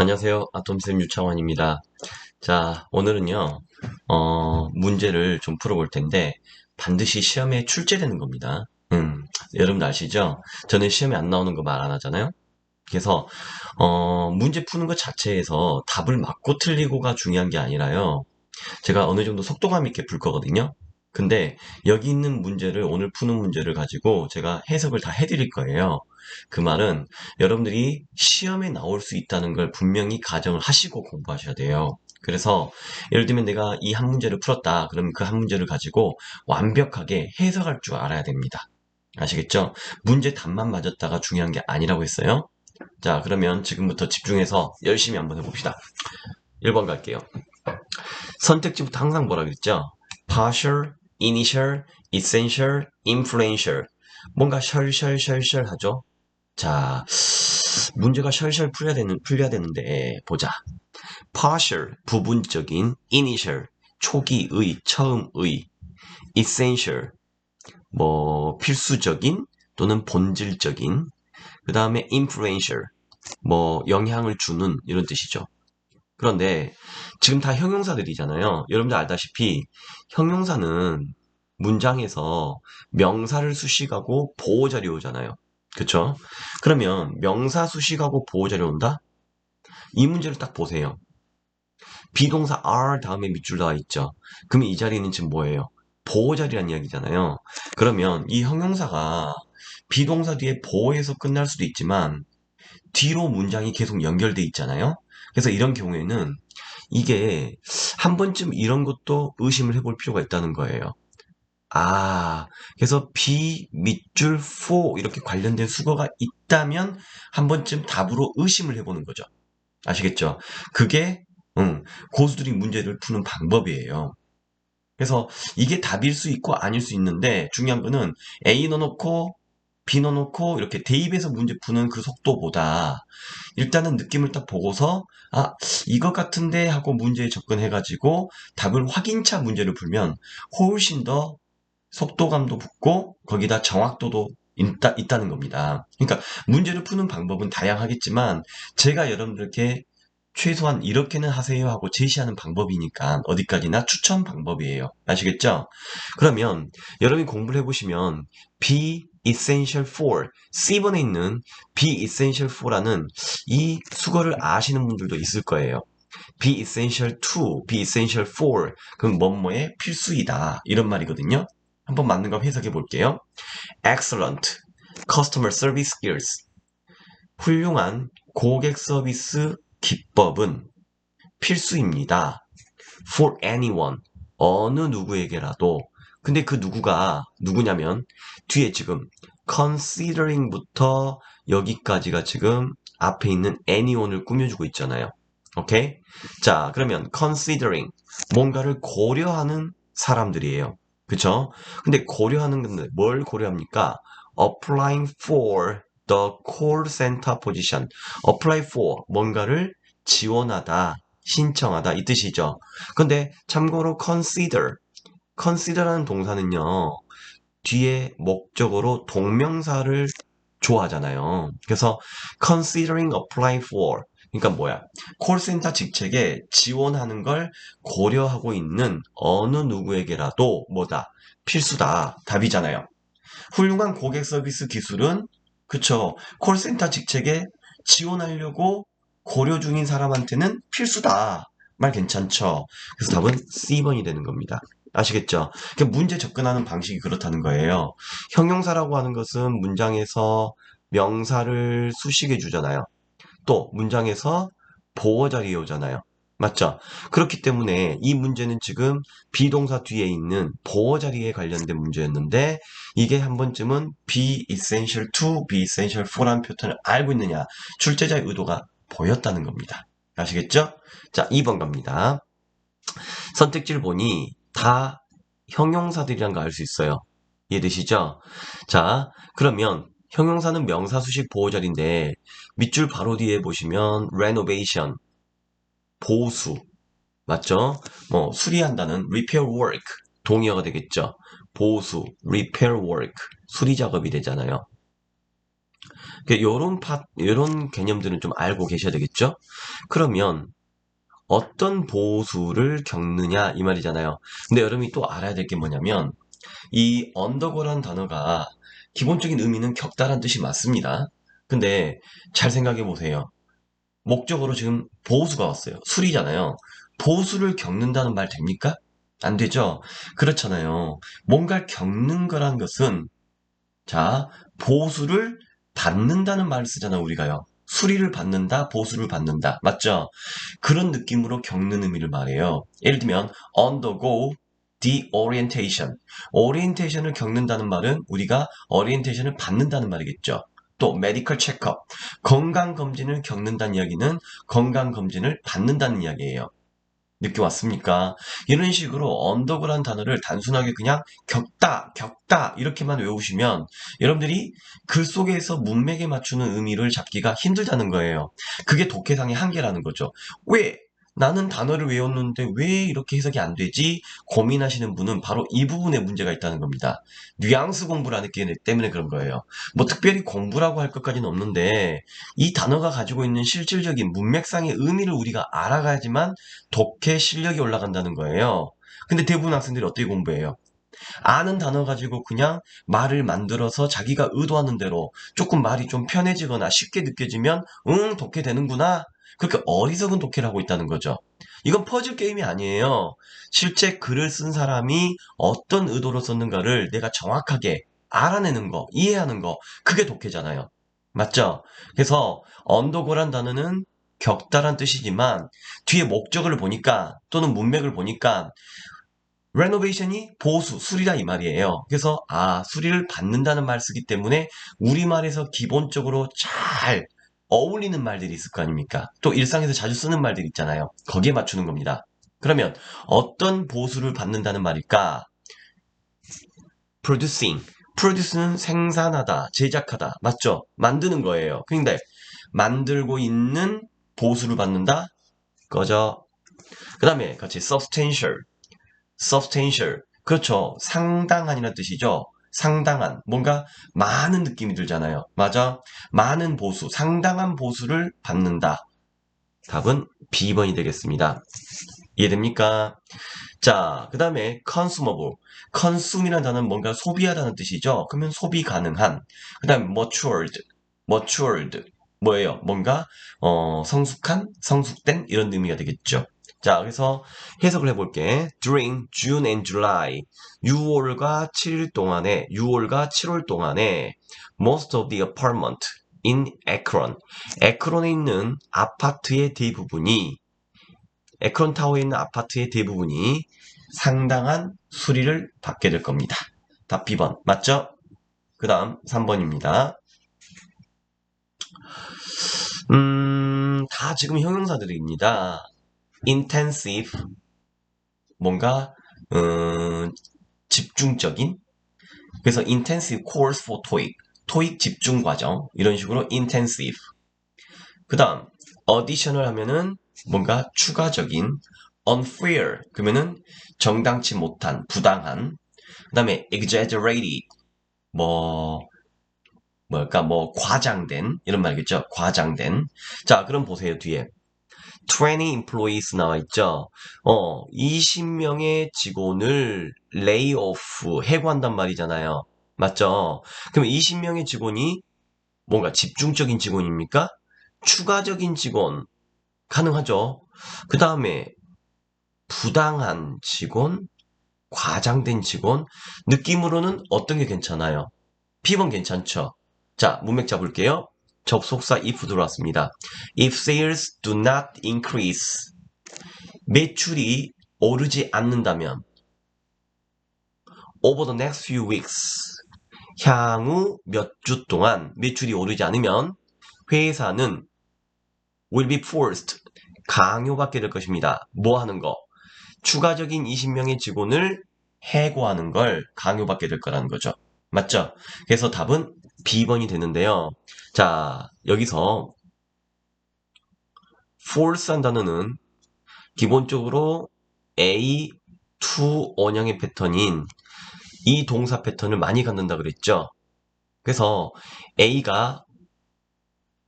안녕하세요. 아톰쌤 유창원입니다. 자, 오늘은요, 문제를 좀 풀어볼 텐데, 반드시 시험에 출제되는 겁니다. 여러분 아시죠? 저는 시험에 안 나오는 거 말 안 하잖아요? 그래서, 문제 푸는 것 자체에서 답을 맞고 틀리고가 중요한 게 아니라요. 제가 어느 정도 속도감 있게 풀 거거든요. 근데 여기 있는 문제를 오늘 푸는 문제를 가지고 제가 해석을 다 해드릴 거예요. 그 말은 여러분들이 시험에 나올 수 있다는 걸 분명히 가정을 하시고 공부하셔야 돼요. 그래서 예를 들면 내가 이 한 문제를 풀었다. 그러면 그 한 문제를 가지고 완벽하게 해석할 줄 알아야 됩니다. 아시겠죠? 문제 답만 맞았다가 중요한 게 아니라고 했어요. 자, 그러면 지금부터 집중해서 열심히 한번 해봅시다. 1번 갈게요. 선택지부터 항상 뭐라 그랬죠? partial, initial, essential, influential. 뭔가 셜셜셜셜 하죠? 자, 문제가 셜셜 풀려야 되는데, 보자. partial, 부분적인, initial, 초기의, 처음의, essential, 뭐, 필수적인 또는 본질적인, 그 다음에 influential, 뭐, 영향을 주는 이런 뜻이죠. 그런데 지금 다 형용사들이잖아요. 여러분들 알다시피 형용사는 문장에서 명사를 수식하고 보호자료 오잖아요. 그쵸? 그러면 명사 수식하고 보호자료 온다? 이 문제를 딱 보세요. 비동사 are 다음에 밑줄 나와 있죠. 그러면 이 자리는 지금 뭐예요? 보호자리란 이야기잖아요. 그러면 이 형용사가 비동사 뒤에 보호해서 끝날 수도 있지만 뒤로 문장이 계속 연결돼 있잖아요. 그래서 이런 경우에는 이게 한 번쯤 이런 것도 의심을 해볼 필요가 있다는 거예요. 아, 그래서 be, 밑줄, for 이렇게 관련된 수거가 있다면 한 번쯤 답으로 의심을 해보는 거죠. 아시겠죠? 그게 고수들이 문제를 푸는 방법이에요. 그래서 이게 답일 수 있고 아닐 수 있는데 중요한 거는 A 넣어놓고 B 넣어놓고 이렇게 대입해서 문제 푸는 그 속도보다 일단은 느낌을 딱 보고서 아 이것 같은데 하고 문제에 접근해가지고 답을 확인차 문제를 풀면 훨씬 더 속도감도 붙고 거기다 정확도도 있다는 겁니다. 그러니까 문제를 푸는 방법은 다양하겠지만 제가 여러분들께 최소한 이렇게는 하세요 하고 제시하는 방법이니까 어디까지나 추천 방법이에요. 아시겠죠? 그러면 여러분이 공부를 해보시면 be essential for C번에 있는 be essential for라는 이 수거를 아시는 분들도 있을 거예요. be essential to, be essential for 그럼 뭐뭐의 필수이다 이런 말이거든요. 한번 맞는 거 해석해 볼게요. excellent customer service skills 훌륭한 고객 서비스 기법은 필수입니다. for anyone. 어느 누구에게라도. 근데 그 누구가 누구냐면 뒤에 지금 considering부터 여기까지가 지금 앞에 있는 anyone을 꾸며주고 있잖아요. 오케이? 자, 그러면 considering 뭔가를 고려하는 사람들이에요. 그쵸? 근데 고려하는 건데 뭘 고려합니까? applying for the call center position. apply for 뭔가를 지원하다, 신청하다 이 뜻이죠. 근데 참고로 consider라는 동사는요. 뒤에 목적으로 동명사를 좋아하잖아요. 그래서 considering apply for 그러니까 뭐야? 콜센터 직책에 지원하는 걸 고려하고 있는 어느 누구에게라도 뭐다? 필수다. 답이잖아요. 훌륭한 고객 서비스 기술은 그쵸. 콜센터 직책에 지원하려고 고려 중인 사람한테는 필수다. 말 괜찮죠? 그래서 답은 C번이 되는 겁니다. 아시겠죠? 그러니까 문제 접근하는 방식이 그렇다는 거예요. 형용사라고 하는 것은 문장에서 명사를 수식해 주잖아요. 또 문장에서 보어 자리에 오잖아요. 맞죠? 그렇기 때문에 이 문제는 지금 비동사 뒤에 있는 보어 자리에 관련된 문제였는데 이게 한 번쯤은 be essential to, be essential for라는 패턴을 알고 있느냐 출제자의 의도가 보였다는 겁니다. 아시겠죠? 자, 2번 갑니다. 선택지를 보니 다 형용사들이란 거 알 수 있어요. 이해되시죠? 자, 그러면 형용사는 명사 수식 보호자리인데 밑줄 바로 뒤에 보시면 renovation, 보수, 맞죠? 뭐 수리한다는 repair work, 동의어가 되겠죠? 보수, repair work, 수리 작업이 되잖아요. 요런 개념들은 좀 알고 계셔야 되겠죠? 그러면 어떤 보수를 겪느냐 이 말이잖아요. 근데 여러분이 또 알아야 될 게 뭐냐면 이 언더고라는 단어가 기본적인 의미는 겪다란 뜻이 맞습니다. 근데 잘 생각해 보세요. 목적으로 지금 보수가 왔어요. 술이잖아요. 보수를 겪는다는 말 됩니까? 안 되죠? 그렇잖아요. 뭔가를 겪는 거란 것은 자, 보수를 받는다는 말을 쓰잖아, 우리가요. 수리를 받는다, 보수를 받는다. 맞죠? 그런 느낌으로 겪는 의미를 말해요. 예를 들면 undergo deorientation. 오리엔테이션을 겪는다는 말은 우리가 오리엔테이션을 받는다는 말이겠죠. 또 medical checkup. 건강검진을 겪는다는 이야기는 건강검진을 받는다는 이야기예요. 느낌 왔습니까? 이런 식으로 언더그란 단어를 단순하게 그냥 겪다 이렇게만 외우시면 여러분들이 글 속에서 문맥에 맞추는 의미를 잡기가 힘들다는 거예요. 그게 독해상의 한계라는 거죠. 왜? 나는 단어를 외웠는데 왜 이렇게 해석이 안 되지? 고민하시는 분은 바로 이 부분에 문제가 있다는 겁니다. 뉘앙스 공부를 안 했기 때문에 그런 거예요. 뭐 특별히 공부라고 할 것까지는 없는데 이 단어가 가지고 있는 실질적인 문맥상의 의미를 우리가 알아가야지만 독해 실력이 올라간다는 거예요. 근데 대부분 학생들이 어떻게 공부해요? 아는 단어 가지고 그냥 말을 만들어서 자기가 의도하는 대로 조금 말이 좀 편해지거나 쉽게 느껴지면 독해 되는구나. 그렇게 어리석은 독해를 하고 있다는 거죠. 이건 퍼즐 게임이 아니에요. 실제 글을 쓴 사람이 어떤 의도로 썼는가를 내가 정확하게 알아내는 거, 이해하는 거, 그게 독해잖아요. 맞죠? 그래서 언더고란 단어는 겪다란 뜻이지만 뒤에 목적을 보니까 또는 문맥을 보니까 레노베이션이 보수, 수리다 이 말이에요. 그래서 수리를 받는다는 말 쓰기 때문에 우리말에서 기본적으로 잘 어울리는 말들이 있을 거 아닙니까? 또 일상에서 자주 쓰는 말들 있잖아요. 거기에 맞추는 겁니다. 그러면 어떤 보수를 받는다는 말일까? producing. produce는 생산하다, 제작하다. 맞죠? 만드는 거예요. 그런데 만들고 있는 보수를 받는다? 꺼져. 그 다음에 같이 substantial. substantial. 그렇죠. 상당한이라는 뜻이죠. 상당한. 뭔가 많은 느낌이 들잖아요. 맞아? 많은 보수, 상당한 보수를 받는다. 답은 B번이 되겠습니다. 이해됩니까? 자, 그 다음에 consumable. consume이라는 단어는 뭔가 소비하다는 뜻이죠. 그러면 소비 가능한. 그 다음에 matured. matured. 뭐예요? 뭔가 성숙한, 성숙된 이런 의미가 되겠죠. 자, 그래서 해석을 해볼게. During June and July, 6월과 7일 동안에, 6월과 7월 동안에 most of the apartment in Akron, 에크론에 있는 아파트의 대부분이, 에크론 타워에 있는 아파트의 대부분이 상당한 수리를 받게 될 겁니다. 답 B번 맞죠? 그 다음 3번입니다. 다 지금 형용사들입니다. intensive, 뭔가 집중적인. 그래서 intensive course for TOEIC, 토익 집중 과정 이런 식으로 intensive. 그 다음 additional 하면은 뭔가 추가적인. unfair 그러면은 정당치 못한, 부당한. 그 다음에 exaggerated 뭐 뭘까 뭐 과장된 이런 말이겠죠. 과장된. 자, 그럼 보세요 뒤에 20 employees 나와 있죠. 20명의 직원을 lay off 해고한단 말이잖아요. 맞죠? 그럼 20명의 직원이 뭔가 집중적인 직원입니까? 추가적인 직원 가능하죠. 그 다음에 부당한 직원, 과장된 직원, 느낌으로는 어떤 게 괜찮아요? B번 괜찮죠? 자, 문맥 잡을게요. 접속사 if 들어왔습니다. If sales do not increase, 매출이 오르지 않는다면 over the next few weeks, 향후 몇 주 동안 매출이 오르지 않으면 회사는 will be forced, 강요받게 될 것입니다. 뭐 하는 거? 추가적인 20명의 직원을 해고하는 걸 강요받게 될 거라는 거죠. 맞죠? 그래서 답은 B번이 되는데요. 자, 여기서 force한 단어는 기본적으로 A, to 원형의 패턴인 이 동사 패턴을 많이 갖는다 그랬죠. 그래서 A가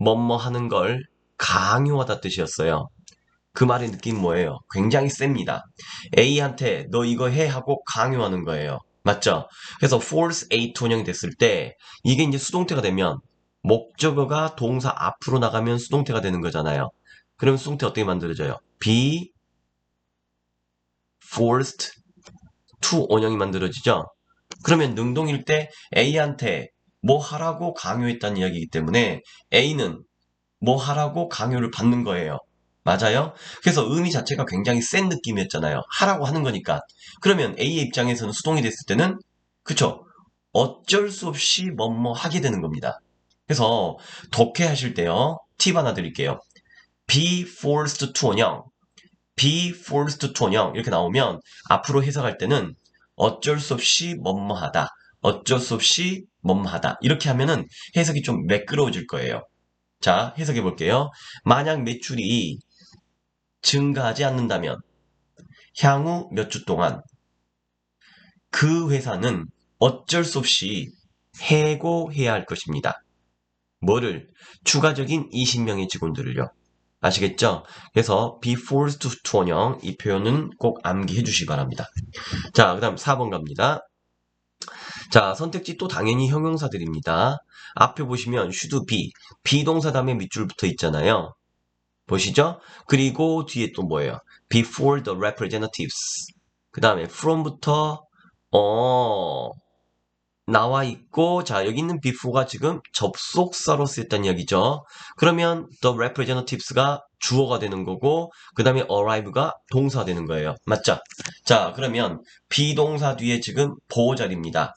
뭐뭐 하는 걸 강요하다 뜻이었어요. 그 말의 느낌 뭐예요? 굉장히 셉니다. A한테 너 이거 해 하고 강요하는 거예요. 맞죠? 그래서 force A to 원형이 됐을 때 이게 이제 수동태가 되면 목적어가 동사 앞으로 나가면 수동태가 되는 거잖아요. 그럼 수동태 어떻게 만들어져요? be forced to 원형이 만들어지죠? 그러면 능동일 때 A한테 뭐 하라고 강요했다는 이야기이기 때문에 A는 뭐 하라고 강요를 받는 거예요. 맞아요? 그래서 의미 자체가 굉장히 센 느낌이었잖아요. 하라고 하는 거니까. 그러면 A의 입장에서는 수동이 됐을 때는 그쵸? 어쩔 수 없이 뭐뭐 하게 되는 겁니다. 그래서 독해하실 때요. 팁 하나 드릴게요. be forced to 원형, be forced to 원형 이렇게 나오면 앞으로 해석할 때는 어쩔 수 없이 뭐뭐 하다, 어쩔 수 없이 뭐뭐 하다 이렇게 하면은 해석이 좀 매끄러워질 거예요. 자, 해석해 볼게요. 만약 매출이 증가하지 않는다면 향후 몇 주 동안 그 회사는 어쩔 수 없이 해고해야 할 것입니다. 뭐를? 추가적인 20명의 직원들을요. 아시겠죠? 그래서 be forced to 원형 이 표현은 꼭 암기해 주시기 바랍니다. 자, 그 다음 4번 갑니다. 자, 선택지 또 당연히 형용사들입니다. 앞에 보시면 should be, 비동사 다음에 밑줄 붙어 있잖아요. 보시죠? 그리고 뒤에 또 뭐예요? before the representatives. 그 다음에 from부터 나와 있고 자 여기 있는 before가 지금 접속사로 쓰였다는 이야기죠. 그러면 the representatives가 주어가 되는 거고 그 다음에 arrive가 동사가 되는 거예요. 맞죠? 자 그러면 비동사 뒤에 지금 보호자리입니다.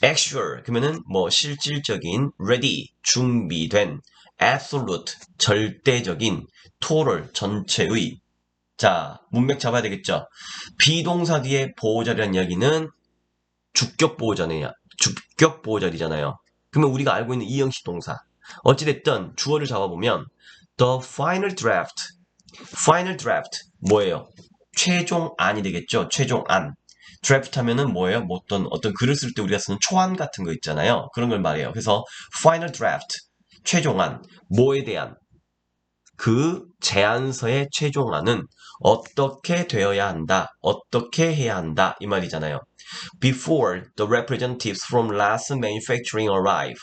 actual 그러면은 뭐 실질적인 ready 준비된 absolute 절대적인 total 전체의 자 문맥 잡아야 되겠죠. 비동사 뒤에 보호자리라는 이야기는 주격 보호자네요. 주격 보호자리잖아요. 그러면 우리가 알고 있는 이형식 동사 어찌됐든 주어를 잡아보면 the final draft 뭐예요? 최종안이 되겠죠. 최종안 드래프트 하면은 뭐예요? 뭐 어떤 글을 쓸 때 우리가 쓰는 초안 같은 거 있잖아요. 그런 걸 말해요. 그래서 final draft, 최종안, 뭐에 대한 그 제안서의 최종안은 어떻게 되어야 한다, 어떻게 해야 한다 이 말이잖아요. Before the representatives from Larsen Manufacturing arrive.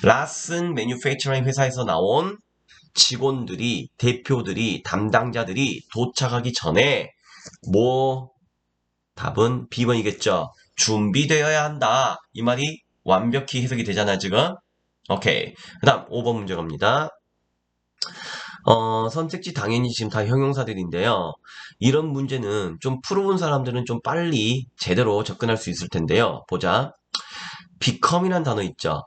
라슨 Manufacturing 회사에서 나온 직원들이, 대표들이, 담당자들이 도착하기 전에 뭐 답은 B번이겠죠. 준비되어야 한다. 이 말이 완벽히 해석이 되잖아, 지금. 오케이. 그 다음 5번 문제 갑니다. 선택지 당연히 지금 다 형용사들인데요. 이런 문제는 좀 풀어본 사람들은 좀 빨리 제대로 접근할 수 있을 텐데요. 보자. become이란 단어 있죠.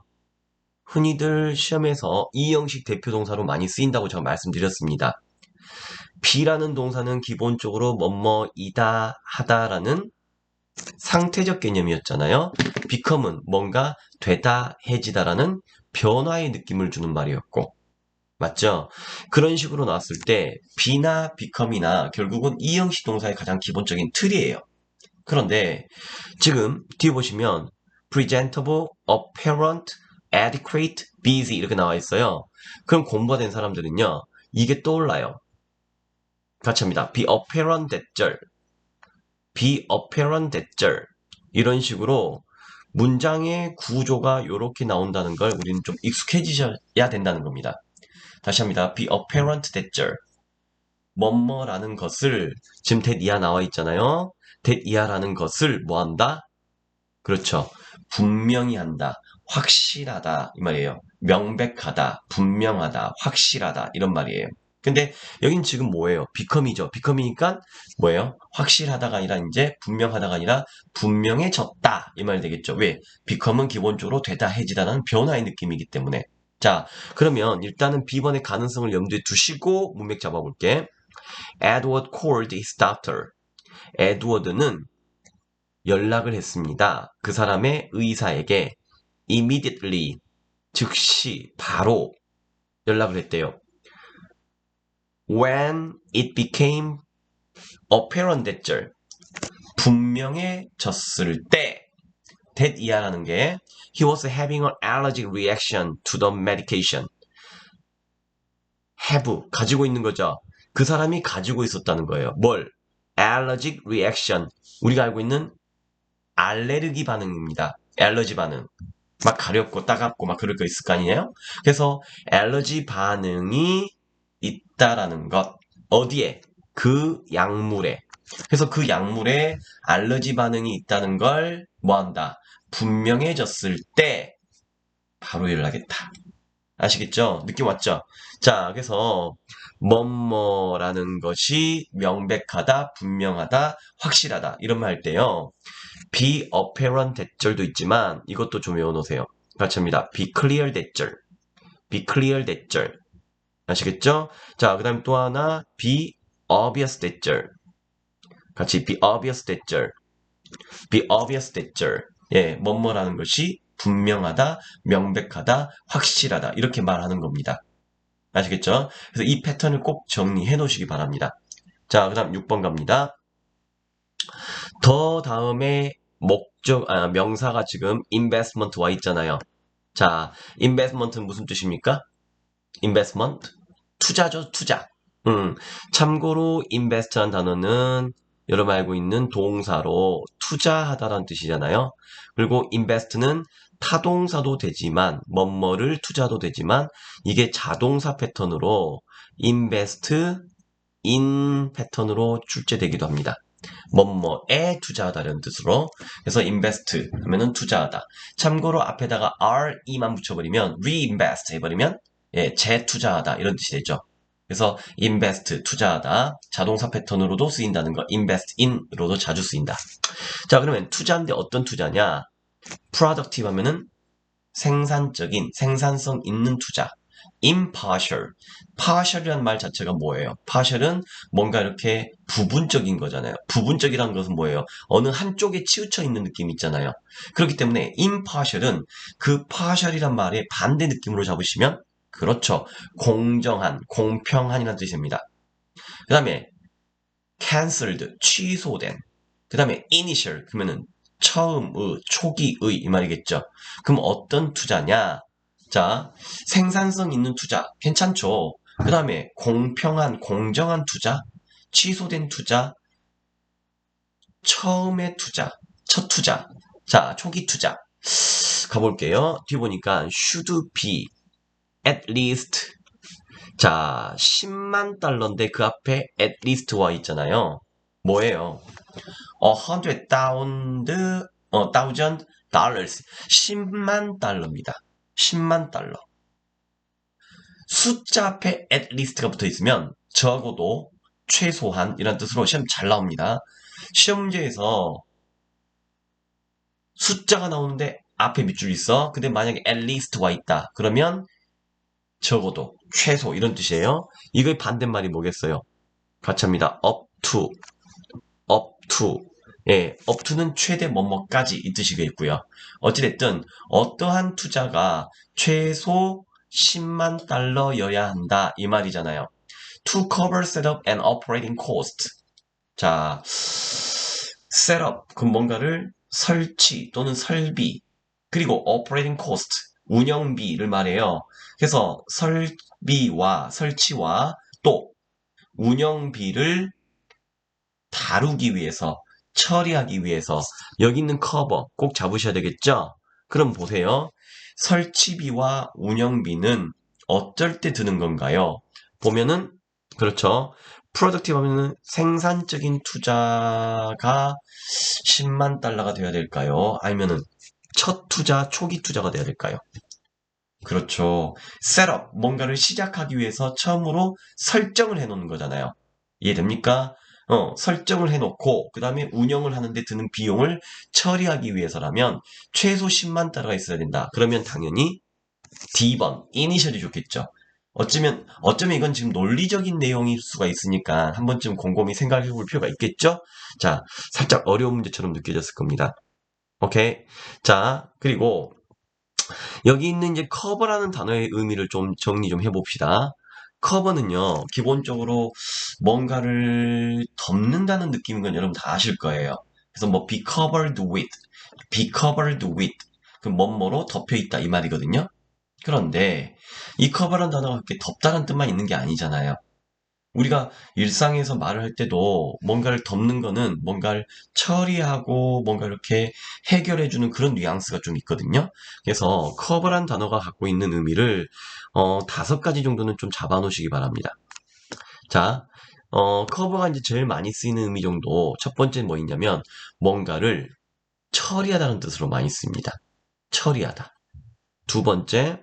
흔히들 시험에서 이 형식 대표 동사로 많이 쓰인다고 제가 말씀드렸습니다. be라는 동사는 기본적으로 뭐뭐이다 하다라는 상태적 개념이었잖아요. become은 뭔가 되다 해지다라는 변화의 느낌을 주는 말이었고 맞죠? 그런 식으로 나왔을 때 be나 become이나 결국은 이 형식 동사의 가장 기본적인 틀이에요. 그런데 지금 뒤에 보시면 presentable, apparent, adequate, busy 이렇게 나와 있어요. 그럼 공부가 된 사람들은요. 이게 떠올라요. 같이 합니다. be apparent 대절, be apparent 대절 이런 식으로 문장의 구조가 이렇게 나온다는 걸 우리는 좀 익숙해지셔야 된다는 겁니다. 다시 합니다. be apparent 대절 뭐뭐라는 것을 지금 that 이하 나와 있잖아요. that 이하라는 것을 뭐 한다? 그렇죠. 분명히 한다. 확실하다. 이 말이에요. 명백하다. 분명하다. 확실하다. 이런 말이에요. 근데 여긴 지금 뭐예요? become이죠. become이니까 뭐예요? 확실하다가 아니라 이제 분명하다가 아니라 분명해졌다. 이 말이 되겠죠. 왜? become은 기본적으로 되다 해지다라는 변화의 느낌이기 때문에. 자, 그러면 일단은 B번의 가능성을 염두에 두시고 문맥 잡아볼게. Edward called his doctor. 에드워드는 연락을 했습니다. 그 사람의 의사에게 immediately, 즉시, 바로 연락을 했대요. When it became apparent that 분명해졌을 때 that 이하라는 게 he was having an allergic reaction to the medication. have 가지고 있는 거죠. 그 사람이 가지고 있었다는 거예요. 뭘? allergic reaction. 우리가 알고 있는 알레르기 반응입니다. 알러지 반응. 막 가렵고 따갑고 막 그럴 거 있을 거 아니에요? 그래서 알러지 반응이 있다라는 것. 어디에? 그 약물에. 그래서 그 약물에 알러지 반응이 있다는 걸 뭐한다? 분명해졌을 때 바로 연락했다. 아시겠죠? 느낌 왔죠? 자, 그래서 뭐뭐라는 것이 명백하다, 분명하다, 확실하다 이런 말 할 때요. be apparent 대절도 있지만 이것도 좀 외워놓으세요. 같이 합니다. be clear 대절, be clear 대절. 아시겠죠? 자, 그 다음 또 하나 be obvious 대절. 같이 be obvious 대절, be obvious 대절. 예, 뭐뭐라는 것이 분명하다, 명백하다, 확실하다 이렇게 말하는 겁니다. 아시겠죠? 그래서 이 패턴을 꼭 정리해 놓으시기 바랍니다. 자, 그 다음 6번 갑니다. 더 다음에 명사가 지금 investment 와 있잖아요. 자, investment는 무슨 뜻입니까? investment? 투자죠, 투자. 참고로 invest한 단어는 여러분 알고 있는 동사로 투자하다라는 뜻이잖아요. 그리고 invest는 타동사도 되지만 뭐뭐를 투자도 되지만 이게 자동사 패턴으로 invest in 패턴으로 출제되기도 합니다. 뭐뭐에 투자하다라는 뜻으로. 그래서 invest 하면은 투자하다. 참고로 앞에다가 re만 붙여버리면 reinvest 해버리면 예, 재투자하다 이런 뜻이 되죠. 그래서 invest 투자하다 자동사 패턴으로도 쓰인다는 거 invest in으로도 자주 쓰인다. 자, 그러면 투자인데 어떤 투자냐? productive 하면은 생산적인 생산성 있는 투자. impartial. partial이라는 말 자체가 뭐예요? partial은 뭔가 이렇게 부분적인 거잖아요. 부분적이라는 것은 뭐예요? 어느 한쪽에 치우쳐 있는 느낌 있잖아요. 그렇기 때문에 impartial은 그 partial이란 말의 반대 느낌으로 잡으시면 그렇죠. 공정한, 공평한이라는 뜻입니다. 그 다음에 cancelled, 취소된. 그 다음에 initial, 그러면은 처음의, 초기의 이 말이겠죠. 그럼 어떤 투자냐? 자, 생산성 있는 투자 괜찮죠. 그 다음에 공평한, 공정한 투자, 취소된 투자, 처음의 투자, 첫 투자. 자, 초기 투자. 가볼게요. 뒤 보니까 should be at least. 자, 10만 달러인데 그 앞에 at least 와 있잖아요. 뭐예요? 100,000 dollars. 10만 달러입니다. 10만 달러. 숫자 앞에 at least가 붙어 있으면 적어도 최소한 이란 뜻으로 시험 잘 나옵니다. 시험 문제에서 숫자가 나오는데 앞에 밑줄 있어. 근데 만약에 at least 와 있다. 그러면 적어도 최소 이런 뜻이에요. 이거의 반대말이 뭐겠어요? 같이 합니다. up to. 예, up to는 최대 뭐뭐까지 이 뜻이겠고요. 어찌됐든 어떠한 투자가 최소 10만 달러여야 한다 이 말이잖아요. To cover setup and operating cost. 자, setup 그럼 뭔가를 설치 또는 설비 그리고 operating cost 운영비를 말해요. 그래서 설비와 설치와 또 운영비를 다루기 위해서, 처리하기 위해서 여기 있는 커버 꼭 잡으셔야 되겠죠? 그럼 보세요. 설치비와 운영비는 어쩔 때 드는 건가요? 보면은 그렇죠. 프로덕티브 하면은 생산적인 투자가 10만 달러가 돼야 될까요? 아니면은 첫 투자, 초기 투자가 돼야 될까요? 그렇죠. 셋업, 뭔가를 시작하기 위해서 처음으로 설정을 해놓는 거잖아요. 이해됩니까? 설정을 해놓고 그 다음에 운영을 하는데 드는 비용을 처리하기 위해서라면 최소 10만 달러가 있어야 된다. 그러면 당연히 D번, 이니셜이 좋겠죠. 어쩌면 이건 지금 논리적인 내용일 수가 있으니까 한 번쯤 곰곰이 생각해 볼 필요가 있겠죠? 자, 살짝 어려운 문제처럼 느껴졌을 겁니다. 오케이. 자, 그리고 여기 있는 이제 커버라는 단어의 의미를 좀 정리 좀 해봅시다. 커버는요, 기본적으로 뭔가를 덮는다는 느낌인 건 여러분 다 아실 거예요. 그래서 뭐 be covered with, be covered with 그 뭐뭐로 덮여 있다 이 말이거든요. 그런데 이 cover란 단어가 그렇게 덮다는 뜻만 있는 게 아니잖아요. 우리가 일상에서 말을 할 때도 뭔가를 덮는 거는 뭔가를 처리하고 뭔가 이렇게 해결해주는 그런 뉘앙스가 좀 있거든요. 그래서 cover란 단어가 갖고 있는 의미를 5가지 정도는 좀 잡아놓으시기 바랍니다. 자, cover가 이제 제일 많이 쓰이는 의미 정도 첫 번째 뭐 있냐면 뭔가를 처리하다는 뜻으로 많이 씁니다. 처리하다. 두 번째,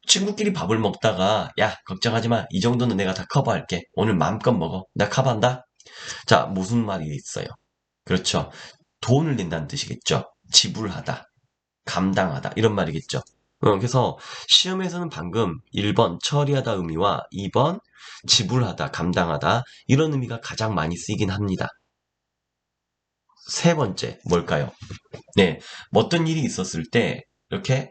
친구끼리 밥을 먹다가, 야, 걱정하지 마. 이 정도는 내가 다 커버할게. 오늘 마음껏 먹어. 나 커버한다. 자, 무슨 말이 있어요? 그렇죠. 돈을 낸다는 뜻이겠죠. 지불하다, 감당하다, 이런 말이겠죠. 그래서 시험에서는 방금 1번 처리하다 의미와 2번 지불하다, 감당하다, 이런 의미가 가장 많이 쓰이긴 합니다. 세 번째, 뭘까요? 네, 어떤 일이 있었을 때 이렇게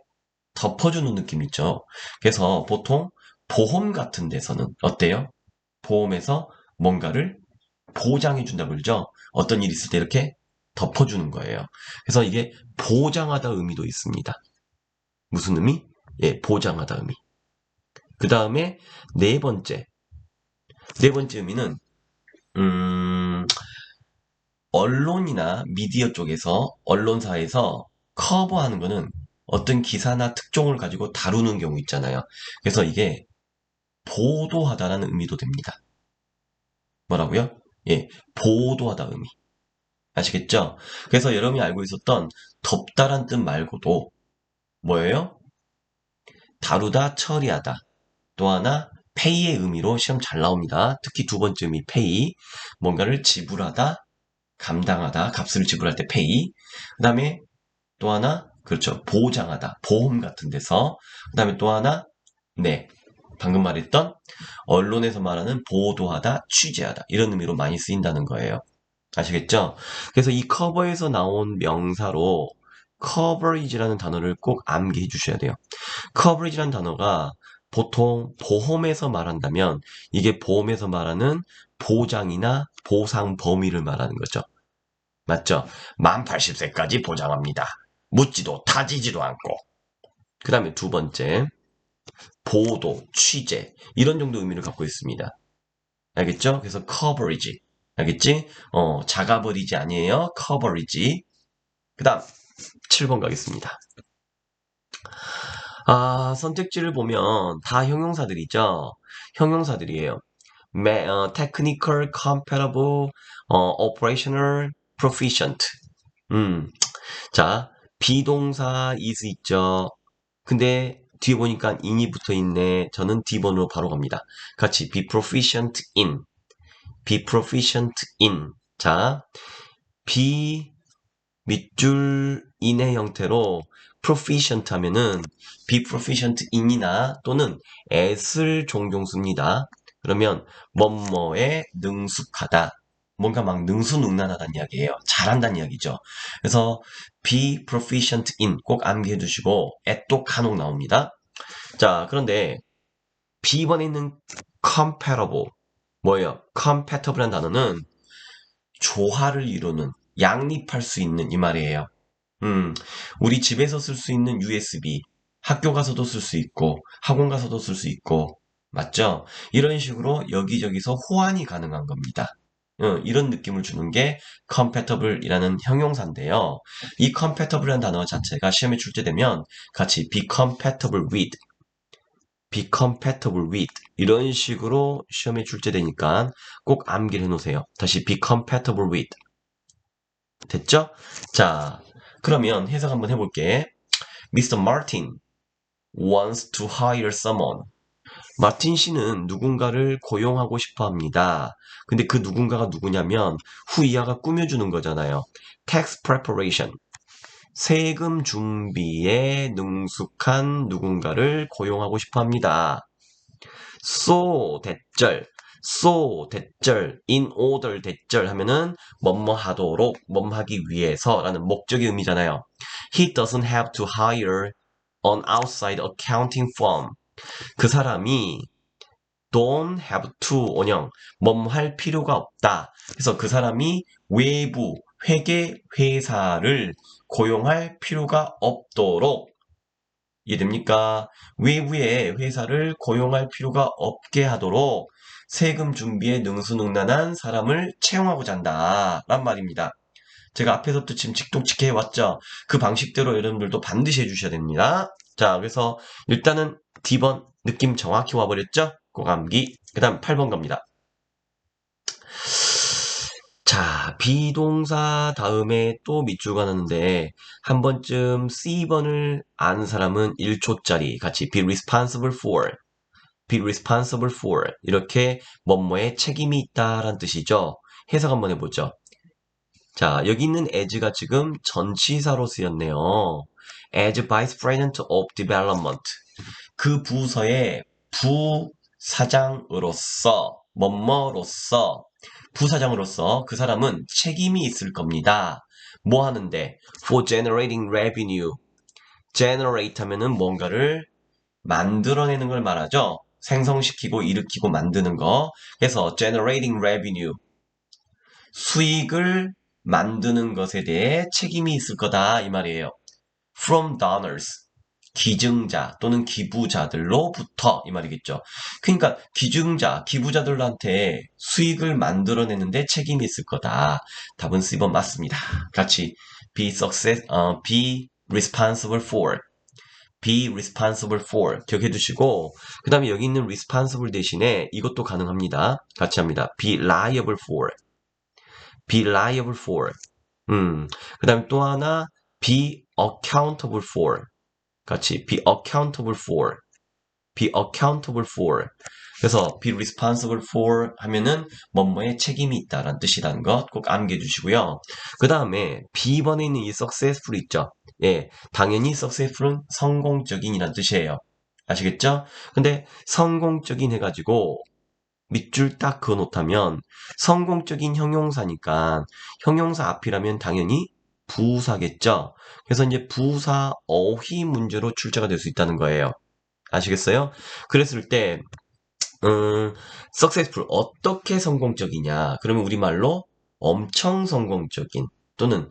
덮어주는 느낌 있죠. 그래서 보통 보험 같은 데서는 어때요? 보험에서 뭔가를 보장해준다고 그러죠. 어떤 일이 있을 때 이렇게 덮어주는 거예요. 그래서 이게 보장하다 의미도 있습니다. 무슨 의미? 예, 보장하다 의미. 그 다음에 네 번째. 네 번째 의미는, 언론이나 미디어 쪽에서, 언론사에서 커버하는 거는 어떤 기사나 특종을 가지고 다루는 경우 있잖아요. 그래서 이게 보도하다라는 의미도 됩니다. 뭐라고요? 예, 보도하다 의미. 아시겠죠? 그래서 여러분이 알고 있었던 덮다란 뜻 말고도 뭐예요? 다루다, 처리하다. 또 하나 pay의 의미로 시험 잘 나옵니다. 특히 두 번째 의미 pay. 뭔가를 지불하다, 감당하다, 값을 지불할 때 pay. 그 다음에 또 하나 그렇죠. 보장하다, 보험 같은 데서. 그 다음에 또 하나 네, 방금 말했던 언론에서 말하는 보도하다, 취재하다 이런 의미로 많이 쓰인다는 거예요. 아시겠죠? 그래서 이 커버에서 나온 명사로 coverage라는 단어를 꼭 암기해 주셔야 돼요. coverage라는 단어가 보통 보험에서 말한다면 이게 보험에서 말하는 보장이나 보상 범위를 말하는 거죠. 맞죠? 만 80세까지 보장합니다. 묻지도 타지지도 않고. 그 다음에 두 번째, 보도, 취재 이런 정도 의미를 갖고 있습니다. 알겠죠? 그래서 coverage. 알겠지? 작아버리지 아니에요. coverage. 그 다음 7번 가겠습니다. 선택지를 보면 다 형용사들이죠. 형용사들이에요. technical, compatible, operational, proficient. 자, 비동사 is 있죠. 근데 뒤에 보니까 in이 붙어 있네. 저는 D번으로 바로 갑니다. 같이 be proficient in. be proficient in. 자, be 밑줄 in의 형태로 proficient 하면은 be proficient in이나 또는 as를 종종 씁니다. 그러면 뭐뭐에 능숙하다. 뭔가 막 능수능란하다는 이야기예요. 잘한다는 이야기죠. 그래서 be proficient in 꼭 암기해 두시고 at도 간혹 나옵니다. 자, 그런데 B번에 있는 compatible 뭐예요? compatible란 단어는 조화를 이루는 양립할 수 있는 이 말이에요. 우리 집에서 쓸 수 있는 USB, 학교 가서도 쓸 수 있고, 학원 가서도 쓸 수 있고, 맞죠? 이런 식으로 여기저기서 호환이 가능한 겁니다. 이런 느낌을 주는 게 compatible이라는 형용사인데요. 이 compatible이라는 단어 자체가 시험에 출제되면 같이 be compatible with, be compatible with 이런 식으로 시험에 출제되니까 꼭 암기를 해놓으세요. 다시 be compatible with. 됐죠? 자, 그러면 해석 한번 해볼게. Mr. Martin wants to hire someone. 마틴 씨는 누군가를 고용하고 싶어 합니다. 근데 그 누군가가 누구냐면 후이아가 꾸며주는 거잖아요. Tax preparation. 세금 준비에 능숙한 누군가를 고용하고 싶어 합니다. So 대절. So 대절. In order 대절 하면은 뭐뭐 하도록, 뭐뭐 하기 위해서라는 목적의 의미잖아요. He doesn't have to hire an outside accounting firm. 그 사람이 don't have to 원형 뭐뭐 할 필요가 없다. 그래서 그 사람이 외부 회계 회사를 고용할 필요가 없도록 이해됩니까? 외부의 회사를 고용할 필요가 없게 하도록 세금 준비에 능수능란한 사람을 채용하고자 한다. 란 말입니다. 제가 앞에서부터 지금 직독직해 왔죠? 그 방식대로 여러분들도 반드시 해주셔야 됩니다. 자, 그래서 일단은 D번 느낌 정확히 와버렸죠? 고감기. 그 다음 8번 갑니다. 자, 비동사 다음에 또 밑줄가 나는데 한 번쯤 C번을 아는 사람은 1초짜리 같이 be responsible for, be responsible for 이렇게 뭐뭐에 책임이 있다라는 뜻이죠. 해석 한번 해보죠. 자, 여기 있는 as가 지금 전치사로 쓰였네요. as vice president of development. 그 부서의 부사장으로서, 뭐뭐로서, 부사장으로서 그 사람은 책임이 있을 겁니다. 뭐 하는데? For generating revenue. generate 하면은 뭔가를 만들어내는 걸 말하죠. 생성시키고 일으키고 만드는 거. 그래서 generating revenue. 수익을 만드는 것에 대해 책임이 있을 거다 이 말이에요. From donors. 기증자 또는 기부자들로부터 이 말이겠죠. 그러니까 기증자, 기부자들한테 수익을 만들어내는데 책임이 있을 거다. 답은 C번 맞습니다. 같이 be responsible for, be responsible for 기억해 두시고 그 다음에 여기 있는 responsible 대신에 이것도 가능합니다. 같이 합니다. be liable for, be liable for. 그 다음에 또 하나 be accountable for. 같이 be accountable for, be accountable for. 그래서 be responsible for 하면은 뭐뭐에 책임이 있다라는 뜻이라는 것 꼭 암기해 주시고요. 그 다음에 B번에 있는 이 successful 있죠. 예, 당연히 successful은 성공적인이라는 뜻이에요. 아시겠죠? 근데 성공적인 해가지고 밑줄 딱 그어놓다면 성공적인 형용사니까 형용사 앞이라면 당연히 부사겠죠. 그래서 이제 부사 어휘 문제로 출제가 될 수 있다는 거예요. 아시겠어요? 그랬을 때 successful 어떻게 성공적이냐? 그러면 우리말로 엄청 성공적인 또는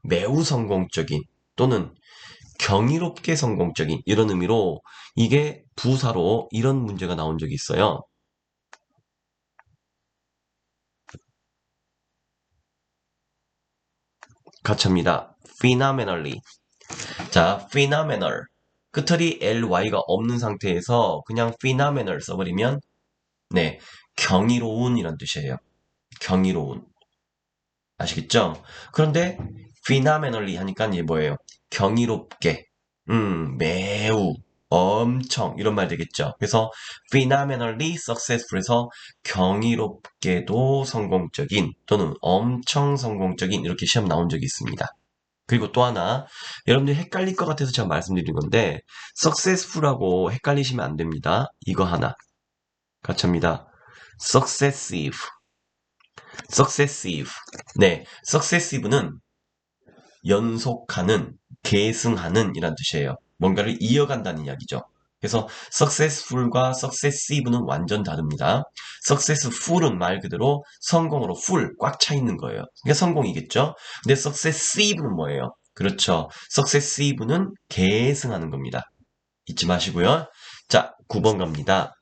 매우 성공적인 또는 경이롭게 성공적인 이런 의미로 이게 부사로 이런 문제가 나온 적이 있어요. 같이 합니다. phenomenally. 자, phenomenal. 끝털이 ly가 없는 상태에서 그냥 phenomenal 써버리면 네, 경이로운 이란 뜻이에요. 경이로운. 아시겠죠? 그런데 phenomenally 하니까 이게 뭐예요? 경이롭게, 매우, 엄청 이런 말 되겠죠. 그래서 phenomenally successful에서 경이롭게도 성공적인 또는 엄청 성공적인 이렇게 시험 나온 적이 있습니다. 그리고 또 하나, 여러분들이 헷갈릴 것 같아서 제가 말씀드린 건데, successful하고 헷갈리시면 안 됩니다. 이거 하나. 같이 합니다. successive. successive. 네, successive는 연속하는, 계승하는 이란 뜻이에요. 뭔가를 이어간다는 이야기죠. 그래서 successful과 successive는 완전 다릅니다. successful은 말 그대로 성공으로 full, 꽉 차 있는 거예요. 그게 성공이겠죠? 근데 successive는 뭐예요? 그렇죠. successive는 계승하는 겁니다. 잊지 마시고요. 자, 9번 갑니다.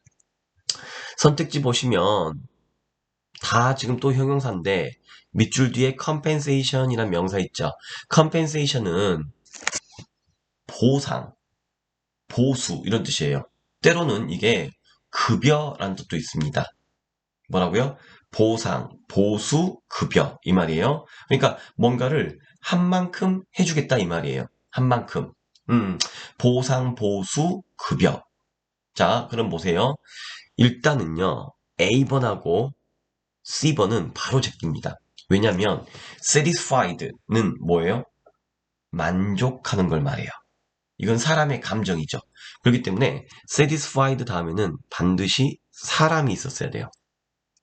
선택지 보시면 다 지금 또 형용사인데 밑줄 뒤에 compensation이라는 명사 있죠. compensation은 보상, 보수 이런 뜻이에요. 때로는 이게 급여라는 뜻도 있습니다. 뭐라고요? 보상, 보수, 급여 이 말이에요. 그러니까 뭔가를 한 만큼 해주겠다 이 말이에요. 한 만큼. 보상, 보수, 급여. 자, 그럼 보세요. 일단은요. A번하고 C번은 바로 제낍니다. 왜냐하면 satisfied는 뭐예요? 만족하는 걸 말해요. 이건 사람의 감정이죠. 그렇기 때문에 satisfied 다음에는 반드시 사람이 있었어야 돼요.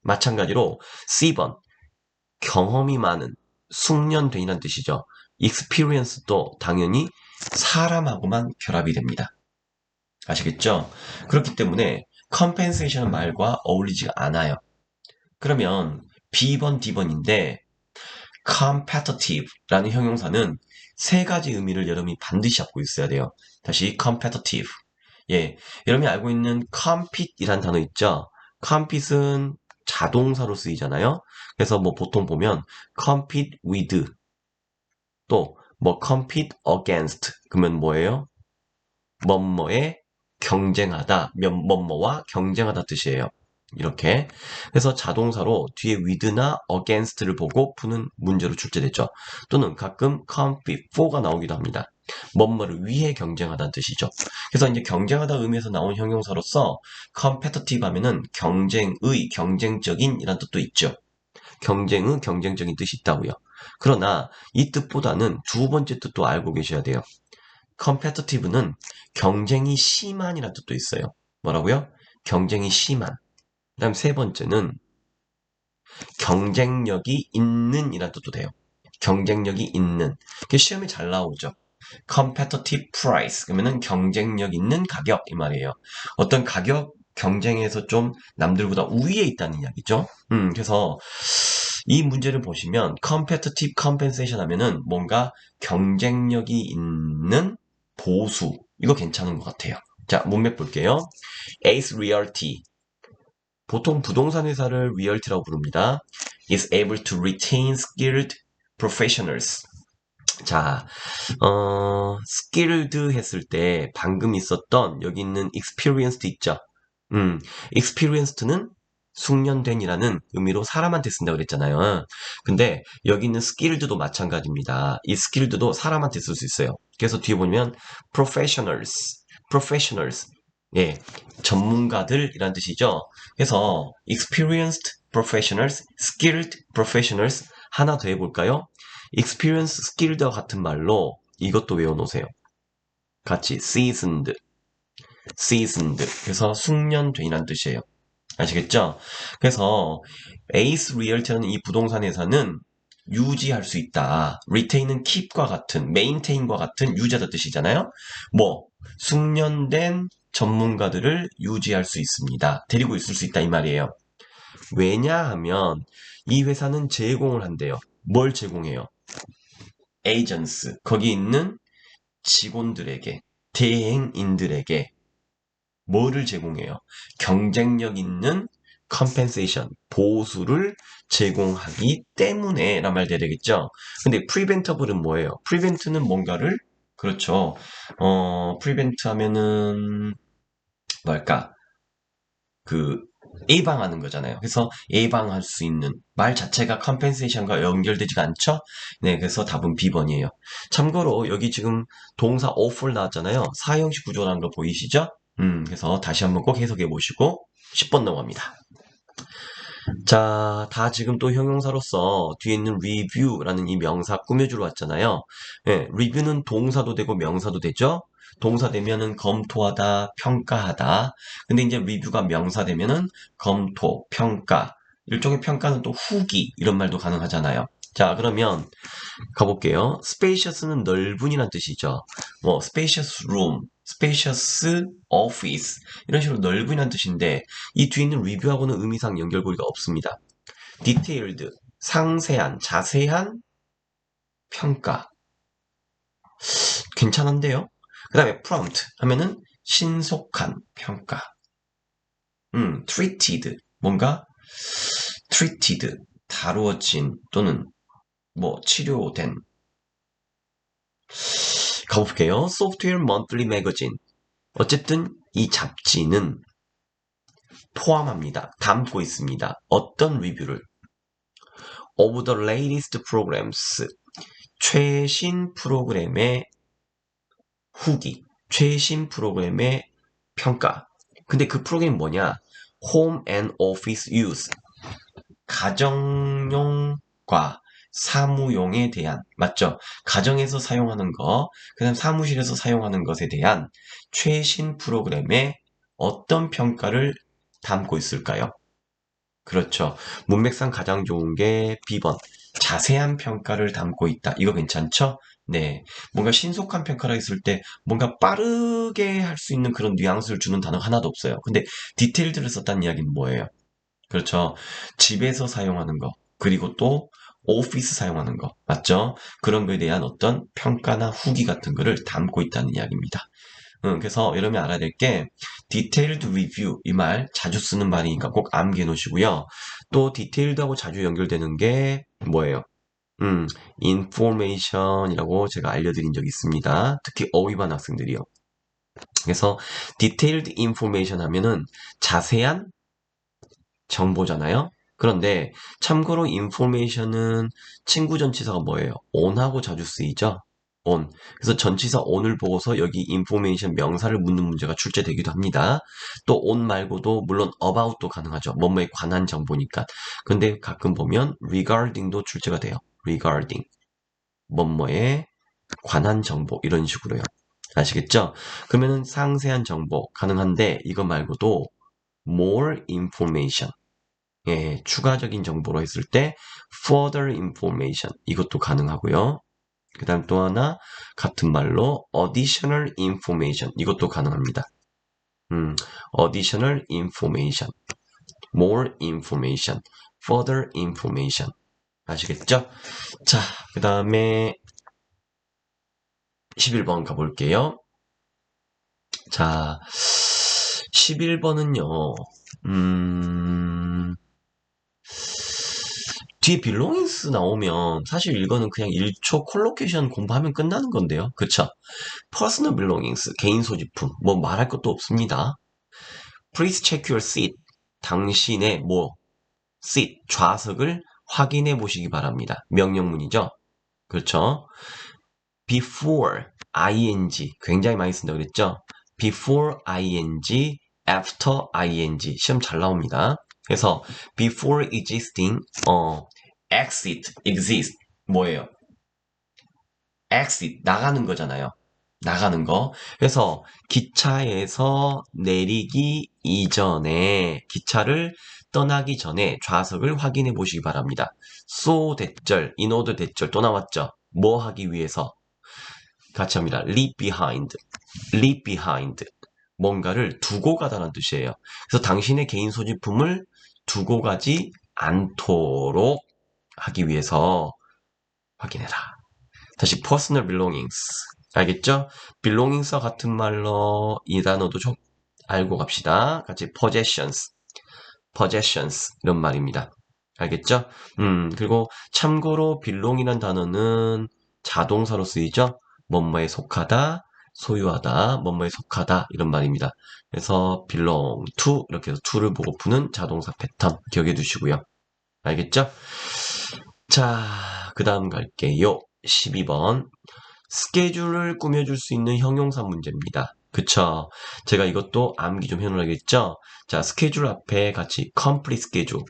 마찬가지로 C번 경험이 많은 숙련된이라는 뜻이죠. experience도 당연히 사람하고만 결합이 됩니다. 아시겠죠? 그렇기 때문에 compensation 말과 어울리지가 않아요. 그러면 B번, D번인데 competitive라는 형용사는 세 가지 의미를 여러분이 반드시 잡고 있어야 돼요. 다시 competitive. 예, 여러분이 알고 있는 compete이란 단어 있죠? compete는 자동사로 쓰이잖아요. 그래서 뭐 보통 보면 compete with 또 뭐 compete against 그러면 뭐예요? 뭐뭐에 경쟁하다, 뭐뭐와 경쟁하다 뜻이에요. 이렇게. 그래서 자동사로 뒤에 with나 against를 보고 푸는 문제로 출제됐죠. 또는 가끔 compete for가 나오기도 합니다. 뭐뭐를 위해 경쟁하다는 뜻이죠. 그래서 이제 경쟁하다 의미에서 나온 형용사로서 competitive 하면은 경쟁의, 경쟁적인 이란 뜻도 있죠. 경쟁의, 경쟁적인 뜻이 있다고요. 그러나 이 뜻보다는 두 번째 뜻도 알고 계셔야 돼요. competitive는 경쟁이 심한이라는 뜻도 있어요. 뭐라고요? 경쟁이 심한. 그 다음 세 번째는 경쟁력이 있는 이라는 뜻도 돼요. 경쟁력이 있는. 그게 시험에 잘 나오죠. competitive price. 그러면은 경쟁력 있는 가격 이 말이에요. 어떤 가격 경쟁에서 좀 남들보다 우위에 있다는 이야기죠. 그래서 이 문제를 보시면 competitive compensation 하면은 뭔가 경쟁력이 있는 보수. 이거 괜찮은 것 같아요. 자, 문맥 볼게요. Ace Realty. 보통 부동산 회사를 realty라고 부릅니다. is able to retain skilled professionals. 자, skilled 했을 때 방금 있었던 여기 있는 experienced 있죠. experienced는 숙련된이라는 의미로 사람한테 쓴다고 그랬잖아요. 근데 여기 있는 skilled도 마찬가지입니다. 이 skilled도 사람한테 쓸 수 있어요. 그래서 뒤에 보면 professionals. 예, 전문가들이란 뜻이죠. 그래서 experienced professionals, skilled professionals 하나 더 해볼까요? experience, skilled와 같은 말로 이것도 외워놓으세요. 같이 seasoned. 그래서 숙련된이란 뜻이에요. 아시겠죠? 그래서 에이스 리얼티라는 이 부동산 회사는 유지할 수 있다. retain은 keep과 같은, maintain과 같은 유지하다 뜻이잖아요. 뭐 숙련된 전문가들을 유지할 수 있습니다. 데리고 있을 수 있다 이 말이에요. 왜냐하면 이 회사는 제공을 한대요. 뭘 제공해요? agents, 거기 있는 직원들에게, 대행인들에게 뭐를 제공해요? 경쟁력 있는 compensation, 보수를 제공하기 때문에 라는 말 돼야 되겠죠? 근데 preventable은 뭐예요? prevent는 뭔가를 그렇죠. prevent 하면은 뭘까? 그 예방하는 거잖아요. 그래서 예방할 수 있는 말 자체가 compensation과 연결되지가 않죠? 네, 그래서 답은 B번이에요. 참고로 여기 지금 동사 offer 나왔잖아요. 사형식 구조라는 거 보이시죠? 그래서 다시 한번 꼭 해석해 보시고 10번 넘어갑니다. 자, 다 지금 또 형용사로서 뒤에 있는 review라는 이 명사 꾸며주러 왔잖아요. 예, review는 동사도 되고 명사도 되죠? 동사 되면은 검토하다, 평가하다. 근데 이제 review가 명사 되면은 검토, 평가. 일종의 평가는 또 후기, 이런 말도 가능하잖아요. 자, 그러면 가볼게요. spacious는 넓은이란 뜻이죠. 뭐 spacious room, spacious office 이런 식으로 넓은이란 뜻인데 이 뒤에 있는 review하고는 의미상 연결고리가 없습니다. detailed, 상세한, 자세한 평가. 괜찮은데요? 그 다음에 prompt 하면은 신속한 평가. treated, 뭔가 treated, 다루어진 또는 뭐 치료된. 가볼게요. 소프트웨어 먼틀리 매거진. 어쨌든 이 잡지는 포함합니다. 담고 있습니다. 어떤 리뷰를? Of the latest programs. 최신 프로그램의 후기. 최신 프로그램의 평가. 근데 그 프로그램이 뭐냐? Home and Office Use. 가정용과 사무용에 대한, 맞죠? 가정에서 사용하는 거, 그 다음 사무실에서 사용하는 것에 대한 최신 프로그램의 어떤 평가를 담고 있을까요? 그렇죠. 문맥상 가장 좋은 게 B번. 자세한 평가를 담고 있다. 이거 괜찮죠? 네. 뭔가 신속한 평가라 했을 때 뭔가 빠르게 할 수 있는 그런 뉘앙스를 주는 단어가 하나도 없어요. 근데 디테일드를 썼다는 이야기는 뭐예요? 그렇죠. 집에서 사용하는 거, 그리고 또 오피스 사용하는 거, 맞죠? 그런 거에 대한 어떤 평가나 후기 같은 거를 담고 있다는 이야기입니다. 그래서 여러분이 알아야 될 게 detailed review 이 말 자주 쓰는 말이니까 꼭 암기해 놓으시고요. 또 detailed하고 자주 연결되는 게 뭐예요? 음, information이라고 제가 알려드린 적이 있습니다. 특히 어휘반 학생들이요. 그래서 detailed information 하면은 자세한 정보잖아요. 그런데 참고로 information은 친구 전치사가 뭐예요? on하고 자주 쓰이죠? on. 그래서 전치사 on을 보고서 여기 information 명사를 묻는 문제가 출제되기도 합니다. 또 on 말고도 물론 about도 가능하죠. 뭐뭐에 관한 정보니까. 근데 가끔 보면 regarding도 출제가 돼요. regarding. 뭐뭐에 관한 정보 이런 식으로요. 아시겠죠? 그러면은 상세한 정보 가능한데 이거 말고도 more information 예, 추가적인 정보로 했을 때 further information 이것도 가능하고요. 그 다음 또 하나 같은 말로 additional information 이것도 가능합니다. additional information, more information, further information 아시겠죠? 자, 그 다음에 11번 가볼게요. 자, 11번은요, 뒤에 belongings나오면 사실 이거는 그냥 1초 콜로케이션 공부하면 끝나는 건데요. 그쵸? personal belongings, 개인 소지품, 뭐 말할 것도 없습니다. Please check your seat. 당신의 뭐, seat, 좌석을 확인해 보시기 바랍니다. 명령문이죠. 그렇죠? before, ing, 굉장히 많이 쓴다고 그랬죠? before ing, after ing, 시험 잘 나옵니다. 그래서 before existing, exit, exist, 뭐예요? exit, 나가는 거잖아요. 나가는 거. 그래서 기차에서 내리기 이전에, 기차를 떠나기 전에 좌석을 확인해 보시기 바랍니다. so 대절, in order 대절 또 나왔죠? 뭐 하기 위해서? 같이 합니다. leave behind, leave behind. 뭔가를 두고 가다는 뜻이에요. 그래서 당신의 개인 소지품을 두고 가지 않도록 하기 위해서 확인해라. 다시 personal belongings. 알겠죠? belongings와 같은 말로 이 단어도 좀 알고 갑시다. 같이 possessions, possessions 이런 말입니다. 알겠죠? 그리고 참고로 belong이란 단어는 자동사로 쓰이죠? 뭐뭐에 속하다, 소유하다, 뭐뭐에 속하다 이런 말입니다. 그래서 belong to 이렇게 해서 to를 보고 푸는 자동사 패턴 기억해 두시고요. 알겠죠? 자, 그 다음 갈게요. 12번. 스케줄을 꾸며줄 수 있는 형용사 문제입니다. 그쵸? 제가 이것도 암기 좀 해놓으라겠죠? 자, 스케줄 앞에 같이 complete schedule.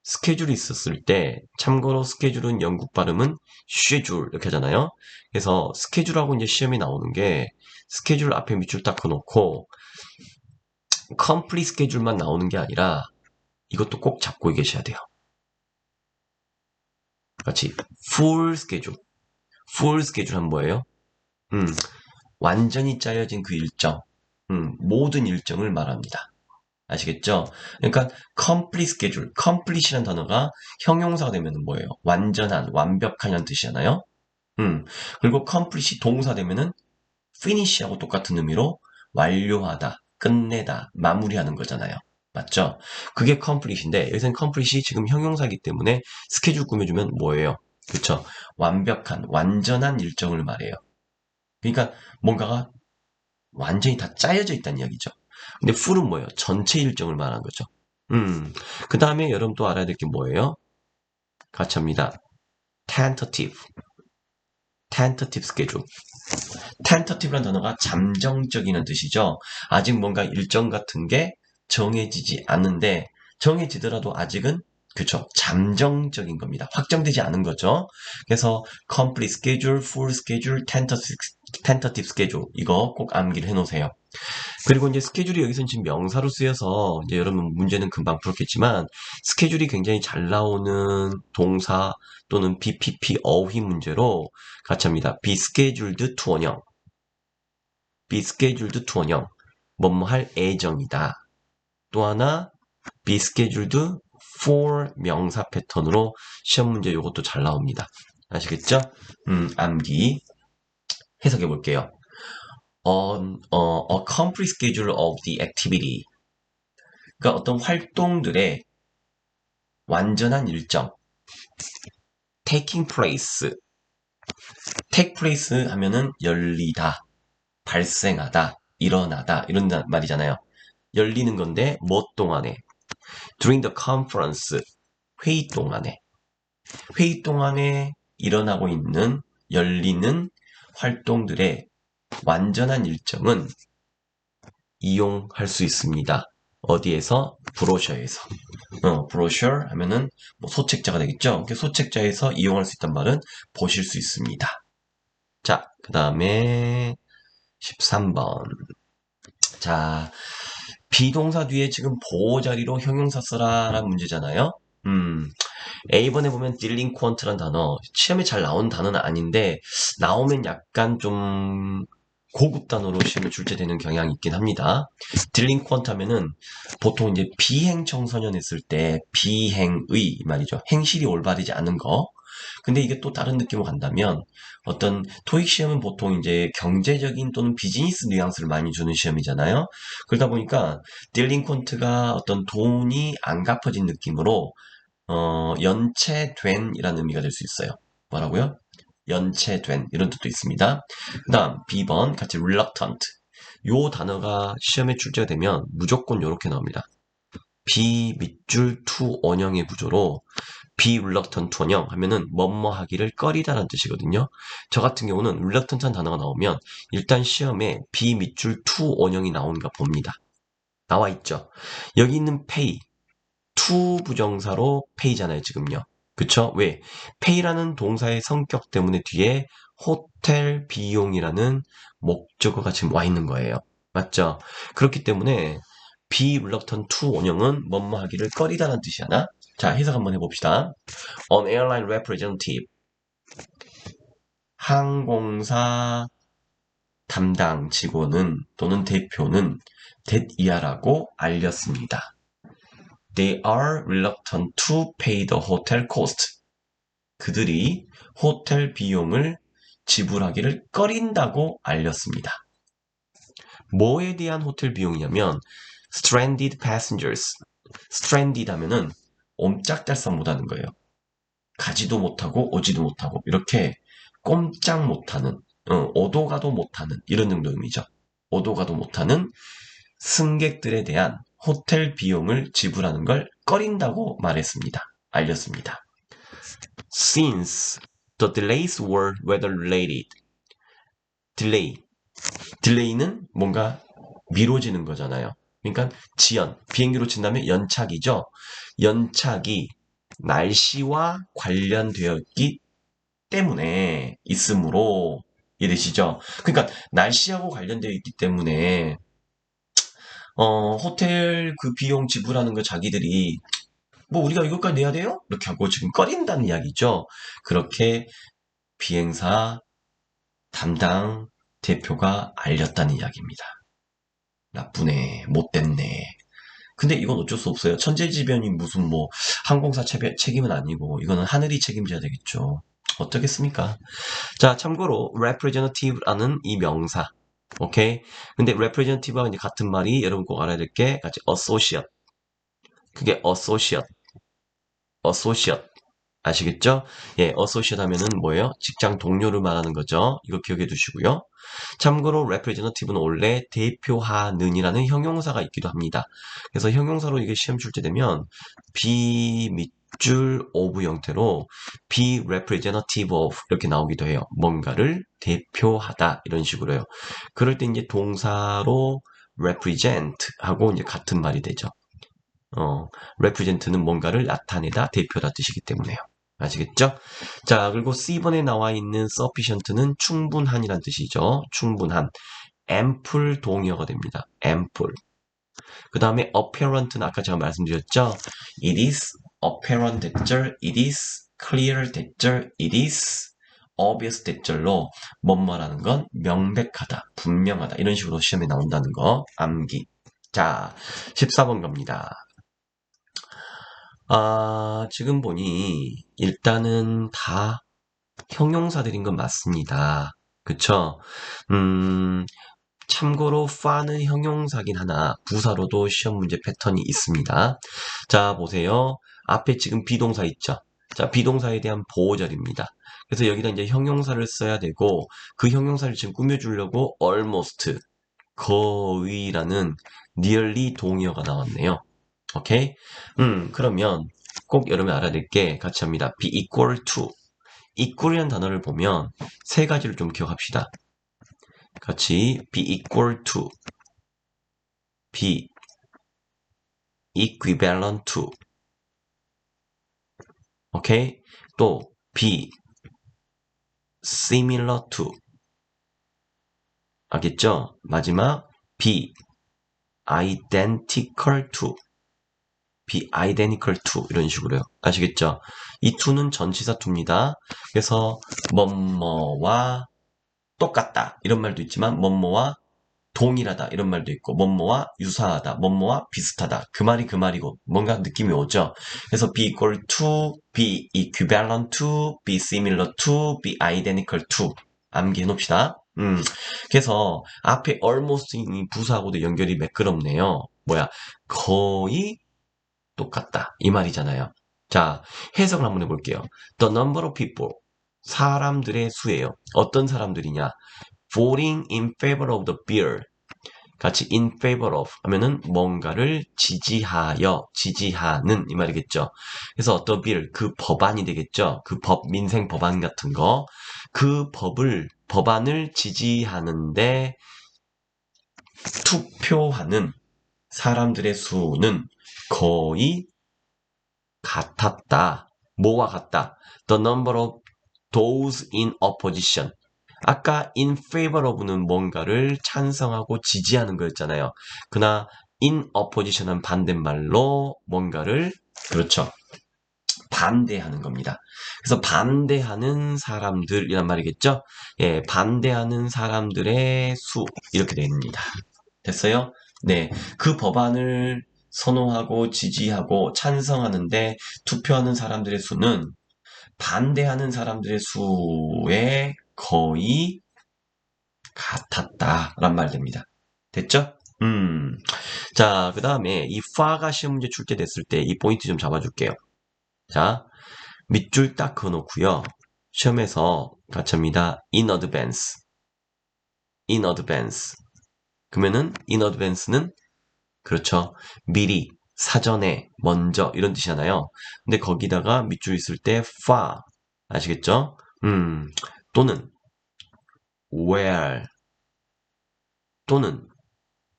스케줄이 있었을 때, 참고로 스케줄은 영국 발음은 schedule 이렇게 하잖아요. 그래서 스케줄하고 이제 시험에 나오는 게 스케줄 앞에 밑줄 딱 그어놓고 complete schedule만 나오는 게 아니라 이것도 꼭 잡고 계셔야 돼요. 같이 full schedule. full schedule 하면 뭐예요? 완전히 짜여진 그 일정, 모든 일정을 말합니다. 아시겠죠? 그러니까 complete schedule, complete이라는 단어가 형용사가 되면 뭐예요? 완전한, 완벽한이라는 뜻이잖아요. 그리고 complete이 동사 되면은 finish하고 똑같은 의미로 완료하다, 끝내다, 마무리하는 거잖아요. 맞죠? 그게 complete인데 여기서는 complete이 지금 형용사이기 때문에 스케줄 꾸며주면 뭐예요? 그쵸? 완벽한, 완전한 일정을 말해요. 그러니까 뭔가가 완전히 다 짜여져 있다는 이야기죠. 근데 full은 뭐예요? 전체 일정을 말하는 거죠. 그 다음에 여러분 또 알아야 될 게 뭐예요? 같이 합니다. tentative, tentative schedule. tentative란 단어가 잠정적이라는 뜻이죠. 아직 뭔가 일정 같은 게 정해지지 않는데 정해지더라도 아직은 그쵸 잠정적인 겁니다. 확정되지 않은 거죠. 그래서 complete schedule, full schedule, tentative schedule 이거 꼭 암기를 해놓으세요. 그리고 이제 스케줄이 여기서는 지금 명사로 쓰여서 이제 여러분 문제는 금방 풀었겠지만 스케줄이 굉장히 잘 나오는 동사 또는 BPP 어휘 문제로 같이 합니다. be scheduled to 원형, be scheduled to 원형, 뭐뭐 할 예정이다. 또 하나 be scheduled for 명사 패턴으로 시험 문제 이것도 잘 나옵니다. 아시겠죠? 암기 해석해 볼게요. A complete schedule of the activity. 그러니까 어떤 활동들의 완전한 일정. taking place. take place 하면은 열리다, 발생하다, 일어나다 이런 말이잖아요. 열리는 건데 뭐 동안에? during the conference. 회의 동안에. 회의 동안에 일어나고 있는 열리는 활동들의 완전한 일정은 이용할 수 있습니다. 어디에서? 브로셔에서. 브로셔 하면은 뭐 소책자가 되겠죠. 소책자에서 이용할 수 있단 말은 보실 수 있습니다. 자, 그 다음에 13번. 자, 비동사 뒤에 지금 보호 자리로 형용사 써라라는 문제잖아요. A번에 보면 delinquent란 단어, 시험에 잘 나온 단어는 아닌데 나오면 약간 좀 고급 단어로 시험에 출제되는 경향이 있긴 합니다. delinquent 하면은 보통 이제 비행 청소년 했을 때 비행의 말이죠. 행실이 올바르지 않은 거. 근데 이게 또 다른 느낌으로 간다면 어떤 토익 시험은 보통 이제 경제적인 또는 비즈니스 뉘앙스를 많이 주는 시험이잖아요. 그러다 보니까 delinquent가 어떤 돈이 안 갚아진 느낌으로 연체된이라는 의미가 될 수 있어요. 뭐라고요? 연체된 이런 뜻도 있습니다. 그 다음 B번 같이 reluctant. 요 단어가 시험에 출제가 되면 무조건 이렇게 나옵니다. be 밑줄 to 원형의 구조로 be reluctant 원형 하면은 뭐뭐 하기를 꺼리다라는 뜻이거든요. 저 같은 경우는 reluctant한 단어가 나오면 일단 시험에 be 밑줄 to 원형이 나오는가 봅니다. 나와 있죠. 여기 있는 pay to 부정사로 pay잖아요, 지금요. 그쵸? 왜? pay라는 동사의 성격 때문에 뒤에 호텔 비용이라는 목적어가 지금 와 있는 거예요. 맞죠? 그렇기 때문에 be reluctant to 원형은 뭐뭐 하기를 꺼리다라는 뜻이 하나? 자, 해석 한번 해봅시다. An airline representative. 항공사 담당 직원은 또는 대표는 대이하라고 알렸습니다. They are reluctant to pay the hotel cost. 그들이 호텔 비용을 지불하기를 꺼린다고 알렸습니다. 뭐에 대한 호텔 비용이냐면 stranded passengers. stranded 하면은 옴짝달싹 못하는 거예요. 가지도 못하고 오지도 못하고 이렇게 꼼짝 못하는, 오도 가도 못하는 이런 정도 의미죠. 오도 가도 못하는 승객들에 대한 호텔 비용을 지불하는 걸 꺼린다고 말했습니다. 알렸습니다. Since the delays were weather related. delay는 뭔가 미뤄지는 거잖아요. 그러니까 지연, 비행기로 친다면 연착이죠. 연착이 날씨와 관련되었기 때문에 있으므로 이해되시죠? 그러니까 날씨하고 관련되어 있기 때문에 호텔 그 비용 지불하는 거 자기들이 뭐 우리가 이것까지 내야 돼요? 이렇게 하고 지금 꺼린다는 이야기죠. 그렇게 비행사 담당 대표가 알렸다는 이야기입니다. 나쁘네, 못됐네. 근데 이건 어쩔 수 없어요. 천재지변이 무슨 뭐 항공사 책임은 아니고 이거는 하늘이 책임져야 되겠죠. 어떻겠습니까? 자, 참고로 representative라는 이 명사, 오케이? 근데 representative와 이제 같은 말이 여러분 꼭 알아야 될 게 같이 associate. 그게 associate. 아시겠죠? 예, associate 하면은 뭐예요? 직장 동료를 말하는 거죠. 이거 기억해 두시고요. 참고로 representative는 원래 대표하는이라는 형용사가 있기도 합니다. 그래서 형용사로 이게 시험 출제되면 be 밑줄 of 형태로 be representative of 이렇게 나오기도 해요. 뭔가를 대표하다 이런 식으로요. 그럴 때 이제 동사로 represent 하고 이제 같은 말이 되죠. represent는 뭔가를 나타내다, 대표다 뜻이기 때문에요. 아시겠죠? 자, 그리고 C번에 나와 있는 sufficient는 충분한이란 뜻이죠. 충분한. ample 동의어가 됩니다. ample. 그 다음에 apparent는 아까 제가 말씀드렸죠? it is apparent 됐죠? it is clear 됐죠? it is obvious 됐죠로 뭐뭐라는 건 명백하다, 분명하다 이런 식으로 시험에 나온다는 거 암기. 자, 14번 갑니다. 지금 보니 일단은 다 형용사들인 건 맞습니다. 그쵸? 참고로 far는 형용사긴 하나 부사로도 시험 문제 패턴이 있습니다. 자, 보세요. 앞에 지금 비동사 있죠? 자, 비동사에 대한 보호절입니다. 그래서 여기다 이제 형용사를 써야 되고 그 형용사를 지금 꾸며주려고 almost, 거의라는 nearly 동의어가 나왔네요. 오케이? 그러면 꼭 여러분이 알아야 될 게 같이 합니다. be equal to. equal이라는 단어를 보면 세 가지를 좀 기억합시다. 같이 be equal to, be equivalent to, 오케이? 또 be similar to, 알겠죠? 마지막 be identical to, be identical to 이런 식으로요. 아시겠죠? 이 to는 전치사 to입니다. 그래서 뭐뭐와 똑같다 이런 말도 있지만 뭐뭐와 동일하다 이런 말도 있고 뭐뭐와 유사하다, 뭐뭐와 비슷하다 그 말이 그 말이고 뭔가 느낌이 오죠. 그래서 be equal to, be equivalent to, be similar to, be identical to 암기해 놓읍시다. 그래서 앞에 almost이 부사하고도 연결이 매끄럽네요. 뭐야, 거의 똑같다 이 말이잖아요. 자, 해석을 한번 해볼게요. The number of people, 사람들의 수예요. 어떤 사람들이냐? voting in favor of the bill. 같이 in favor of 하면은 뭔가를 지지하여, 지지하는 이 말이겠죠. 그래서 어떤 bill, 그 법안이 되겠죠. 그 법, 민생 법안 같은 거. 그 법안을 지지하는데 투표하는 사람들의 수는 거의 같았다. 뭐와 같다? The number of those in opposition. 아까 in favor of는 뭔가를 찬성하고 지지하는 거였잖아요. 그러나 in opposition은 반대말로 뭔가를, 그렇죠, 반대하는 겁니다. 그래서 반대하는 사람들이란 말이겠죠. 예, 반대하는 사람들의 수 이렇게 됩니다. 됐어요? 네, 그 법안을 선호하고 지지하고 찬성하는데 투표하는 사람들의 수는 반대하는 사람들의 수에 거의 같았다란 말 됩니다. 됐죠? 자, 그 다음에 이 fa가 시험 문제 출제됐을 때 이 포인트 좀 잡아줄게요. 자, 밑줄 딱 그어놓고요. 시험에서 같이 합니다. in advance. in advance. 그러면은 in advance는 그렇죠. 미리, 사전에, 먼저 이런 뜻이잖아요. 근데 거기다가 밑줄 있을 때 far. 아시겠죠? 또는 where 또는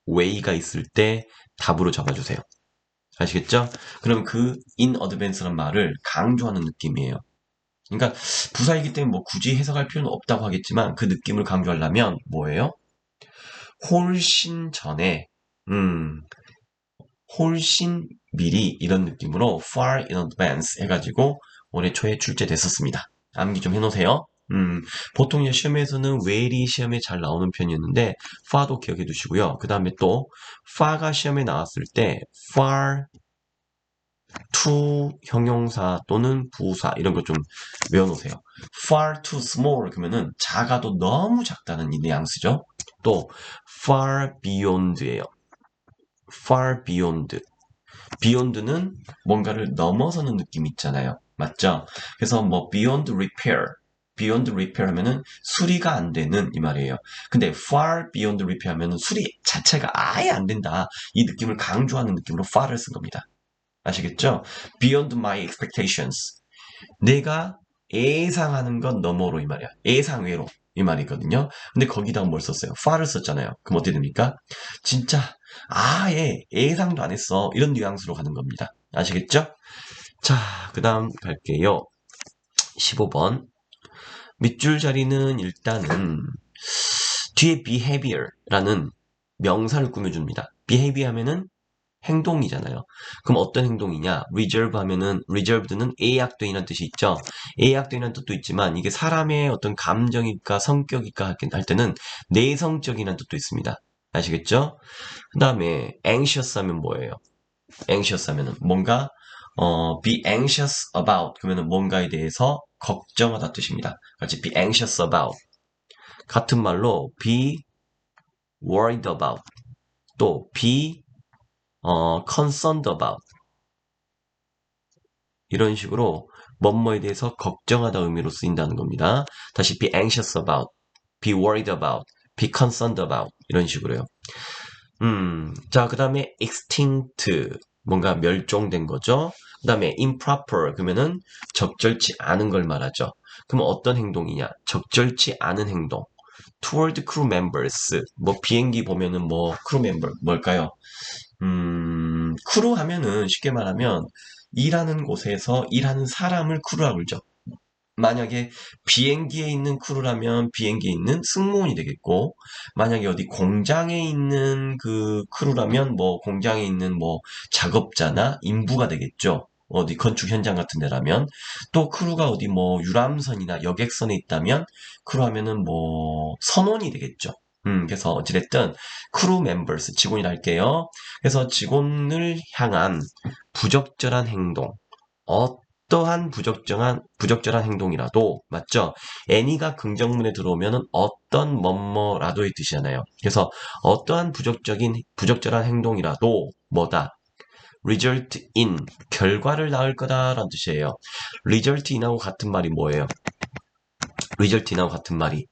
way가 있을 때 답으로 잡아주세요. 아시겠죠? 그럼 그 in advance란 말을 강조하는 느낌이에요. 그러니까 부사이기 때문에 뭐 굳이 해석할 필요는 없다고 하겠지만 그 느낌을 강조하려면 뭐예요? 훨씬 전에, 훨씬 미리 이런 느낌으로 far in advance 해가지고 올해 초에 출제됐었습니다. 암기 좀 해놓으세요. 보통 이제 시험에서는 where이 시험에 잘 나오는 편이었는데 far도 기억해 두시고요. 그 다음에 또 far가 시험에 나왔을 때 far to 형용사 또는 부사 이런 거 좀 외워놓으세요. far too small 그러면은 작아도 너무 작다는 이 뉘앙스죠. 또 far beyond예요. far beyond. beyond는 뭔가를 넘어서는 느낌 있잖아요. 맞죠? 그래서 뭐 beyond repair. beyond repair 하면은 수리가 안 되는 이 말이에요. 근데 far beyond repair 하면은 수리 자체가 아예 안 된다. 이 느낌을 강조하는 느낌으로 far를 쓴 겁니다. 아시겠죠? beyond my expectations. 내가 예상하는 것 너머로 이 말이야. 예상외로 이 말이거든요. 근데 거기다가 뭘 썼어요? far를 썼잖아요. 그럼 어떻게 됩니까? 진짜 아예 예상도 안 했어. 이런 뉘앙스로 가는 겁니다. 아시겠죠? 자, 그 다음 갈게요. 15번. 밑줄 자리는 일단은 뒤에 behavior라는 명사를 꾸며줍니다. behavior 하면은 행동이잖아요. 그럼 어떤 행동이냐? reserve 하면은 reserved는 예약된이라는 뜻이 있죠. 예약된이라는 뜻도 있지만 이게 사람의 어떤 감정일까 성격일까 할 때는 내성적이라는 뜻도 있습니다. 아시겠죠? 그 다음에 anxious 하면 뭐예요? anxious 하면은 뭔가 be anxious about 그러면은 뭔가에 대해서 걱정하다 뜻입니다. 같이 be anxious about 같은 말로 be worried about 또 be concerned about 이런 식으로 뭐뭐에 대해서 걱정하다 의미로 쓰인다는 겁니다. 다시 be anxious about, be worried about, be concerned about 이런 식으로요. 자, 그 다음에 extinct 뭔가 멸종된 거죠. 그 다음에 improper 그러면은 적절치 않은 걸 말하죠. 그럼 어떤 행동이냐? 적절치 않은 행동. toward crew members 뭐 비행기 보면은 뭐 crew member 뭘까요? 크루 하면은 쉽게 말하면 일하는 곳에서 일하는 사람을 크루라고 그러죠. 만약에 비행기에 있는 크루라면 비행기에 있는 승무원이 되겠고, 만약에 어디 공장에 있는 그 크루라면 뭐 공장에 있는 뭐 작업자나 인부가 되겠죠. 어디 건축 현장 같은 데라면 또 크루가 어디 뭐 유람선이나 여객선에 있다면 크루 하면은 뭐 선원이 되겠죠. 그래서 어찌됐든 크루 멤버스 직원이라 할게요. 그래서 직원을 향한 부적절한 행동, 어떠한 부적절한 행동이라도 맞죠? any가 긍정문에 들어오면은 어떤 뭐뭐라도의 뜻이잖아요. 그래서 어떠한 부적절한 행동이라도 뭐다? result in 결과를 낳을 거다라는 뜻이에요. result in하고 같은 말이 뭐예요? result in하고 같은 말이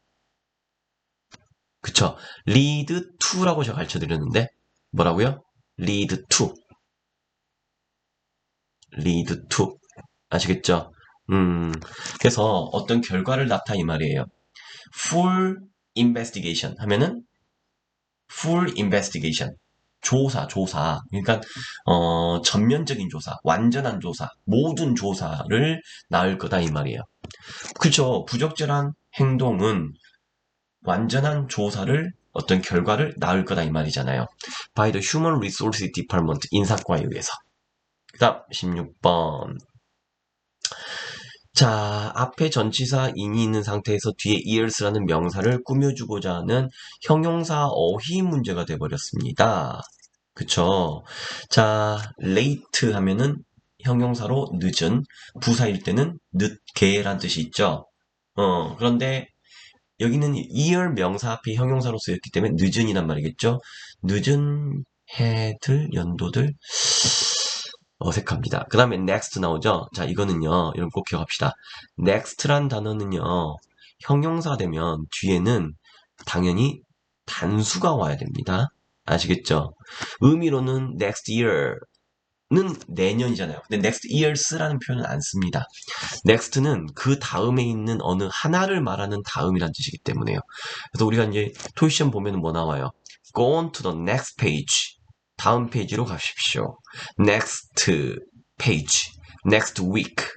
그쵸? lead to라고 제가 가르쳐 드렸는데 뭐라고요? lead to lead to 아시겠죠? 그래서 어떤 결과를 낳다 이 말이에요. full investigation 하면은 full investigation 조사 그러니까 전면적인 조사 완전한 조사 모든 조사를 낳을 거다 이 말이에요. 그렇죠. 부적절한 행동은 완전한 조사를 어떤 결과를 낳을 거다 이 말이잖아요. by the human resources department 인사과에 의해서. 그 다음 16번 자, 앞에 전치사 인이 있는 상태에서 뒤에 ears라는 명사를 꾸며주고자 하는 형용사 어휘 문제가 돼버렸습니다. 그쵸? 자, late 하면은 형용사로 늦은, 부사일 때는 늦게란 뜻이 있죠. 그런데 여기는 year 명사 앞에 형용사로 쓰였기 때문에 늦은이란 말이겠죠? 늦은 해들, 연도들, 어색합니다. 그 다음에 next 나오죠? 자, 이거는요, 이런 꼭 기억합시다. next란 단어는요, 형용사 되면 뒤에는 당연히 단수가 와야 됩니다. 아시겠죠? 의미로는 next year는 내년이잖아요. 근데 next years라는 표현은 안 씁니다. next는 그 다음에 있는 어느 하나를 말하는 다음이란 뜻이기 때문에요. 그래서 우리가 이제 토익 시험 보면 뭐 나와요? Go on to the next page. 다음 페이지로 가십시오. Next page, next week,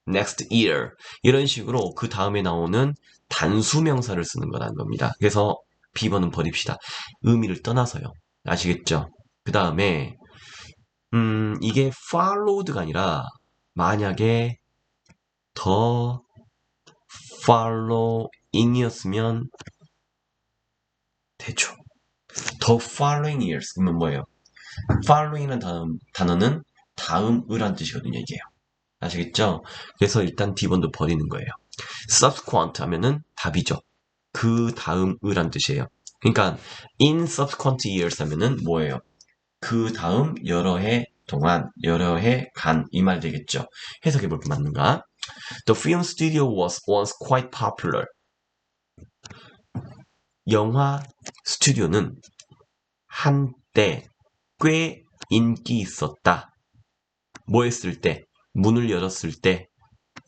next year 이런 식으로 그 다음에 나오는 단수 명사를 쓰는 거라는 겁니다. 그래서 B번은 버립시다. 의미를 떠나서요. 아시겠죠? 그 다음에 이게 followed가 아니라 만약에 더 following이었으면 되죠. 더 following years 그러면 뭐예요? following이라는 단어는 다음을한 뜻이거든요, 이게요. 아시겠죠? 그래서 일단 D번도 버리는 거예요. subsequent 하면은 답이죠. 그 다음을한 뜻이에요. 그러니까 in subsequent years 하면은 뭐예요? 그 다음 여러 해 동안, 여러 해 간 이 말 되겠죠. 해석해 볼게 맞는가? The film studio was once quite popular. 영화 스튜디오는 한때 꽤 인기 있었다. 뭐 했을 때? 문을 열었을 때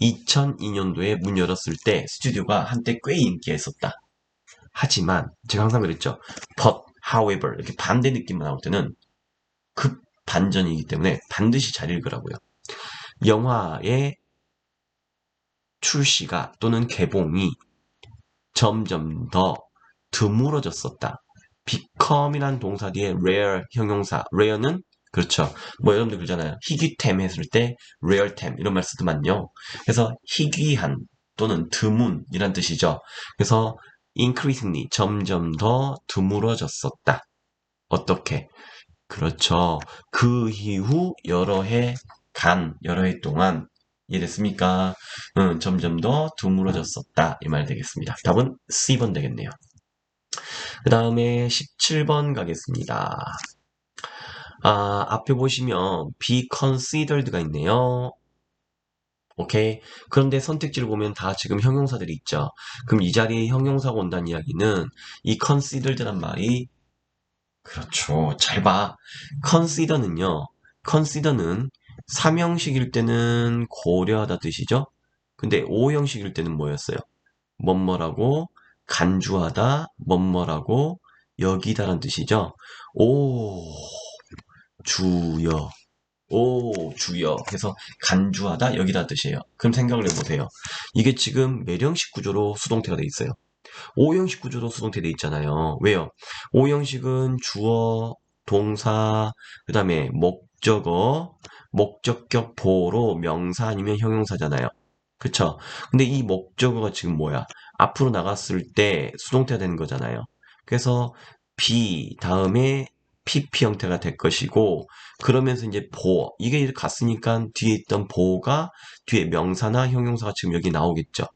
2002년도에 문 열었을 때 스튜디오가 한때 꽤 인기가 있었다. 하지만 제가 항상 그랬죠. But, however 이렇게 반대 느낌만 나올 때는 급 반전이기 때문에 반드시 잘 읽으라고요. 영화의 출시가 또는 개봉이 점점 더 드물어졌었다. become이란 동사 뒤에 rare 형용사. rare는 그렇죠. 뭐 여러분들 그러잖아요. 희귀템 했을 때 rare템 이런 말 쓰더만요. 그래서 희귀한 또는 드문이란 뜻이죠. 그래서 increasingly 점점 더 드물어졌었다. 어떻게? 그렇죠. 그 이후 여러 해 동안 이해됐습니까? 점점 더 드물어졌었다. 이 말 되겠습니다. 답은 C번 되겠네요. 그 다음에 17번 가겠습니다. 앞에 보시면 be considered가 있네요. 오케이. 그런데 선택지를 보면 다 지금 형용사들이 있죠. 그럼 이 자리에 형용사가 온다는 이야기는 이 considered란 말이 그렇죠. 잘 봐. consider는 삼형식일 때는 고려하다 뜻이죠. 근데 오형식일 때는 뭐였어요? 뭐뭐라고 간주하다, 뭐뭐라고 여기다라는 뜻이죠. 오, 주여. 오, 주여. 그래서 간주하다, 여기다 뜻이에요. 그럼 생각을 해보세요. 이게 지금 몇 형식 구조로 수동태가 돼 있어요? 오형식 구조로 수동태 돼 있잖아요. 왜요? 오형식은 주어, 동사, 그 다음에 목적어, 목적격 보로 명사 아니면 형용사잖아요. 그쵸? 근데 이 목적어가 지금 뭐야? 앞으로 나갔을 때 수동태가 되는 거잖아요. 그래서 be 다음에 PP 형태가 될 것이고 그러면서 이제 보어 이게 갔으니까 뒤에 있던 보어가 뒤에 명사나 형용사가 지금 여기 나오겠죠.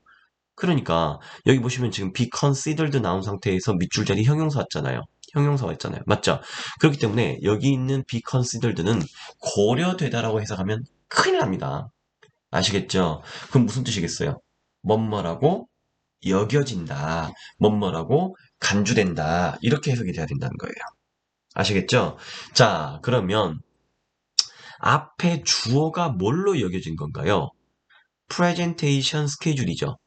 그러니까 여기 보시면 지금 be considered 나온 상태에서 밑줄 자리 형용사 왔잖아요. 형용사 왔잖아요. 맞죠? 그렇기 때문에 여기 있는 be considered는 고려되다라고 해석하면 큰일 납니다. 아시겠죠? 그럼 무슨 뜻이겠어요? 뭐뭐라고 여겨진다. 뭐뭐라고 간주된다. 이렇게 해석이 돼야 된다는 거예요. 아시겠죠? 자, 그러면 앞에 주어가 뭘로 여겨진 건가요? 프레젠테이션 스케줄이죠.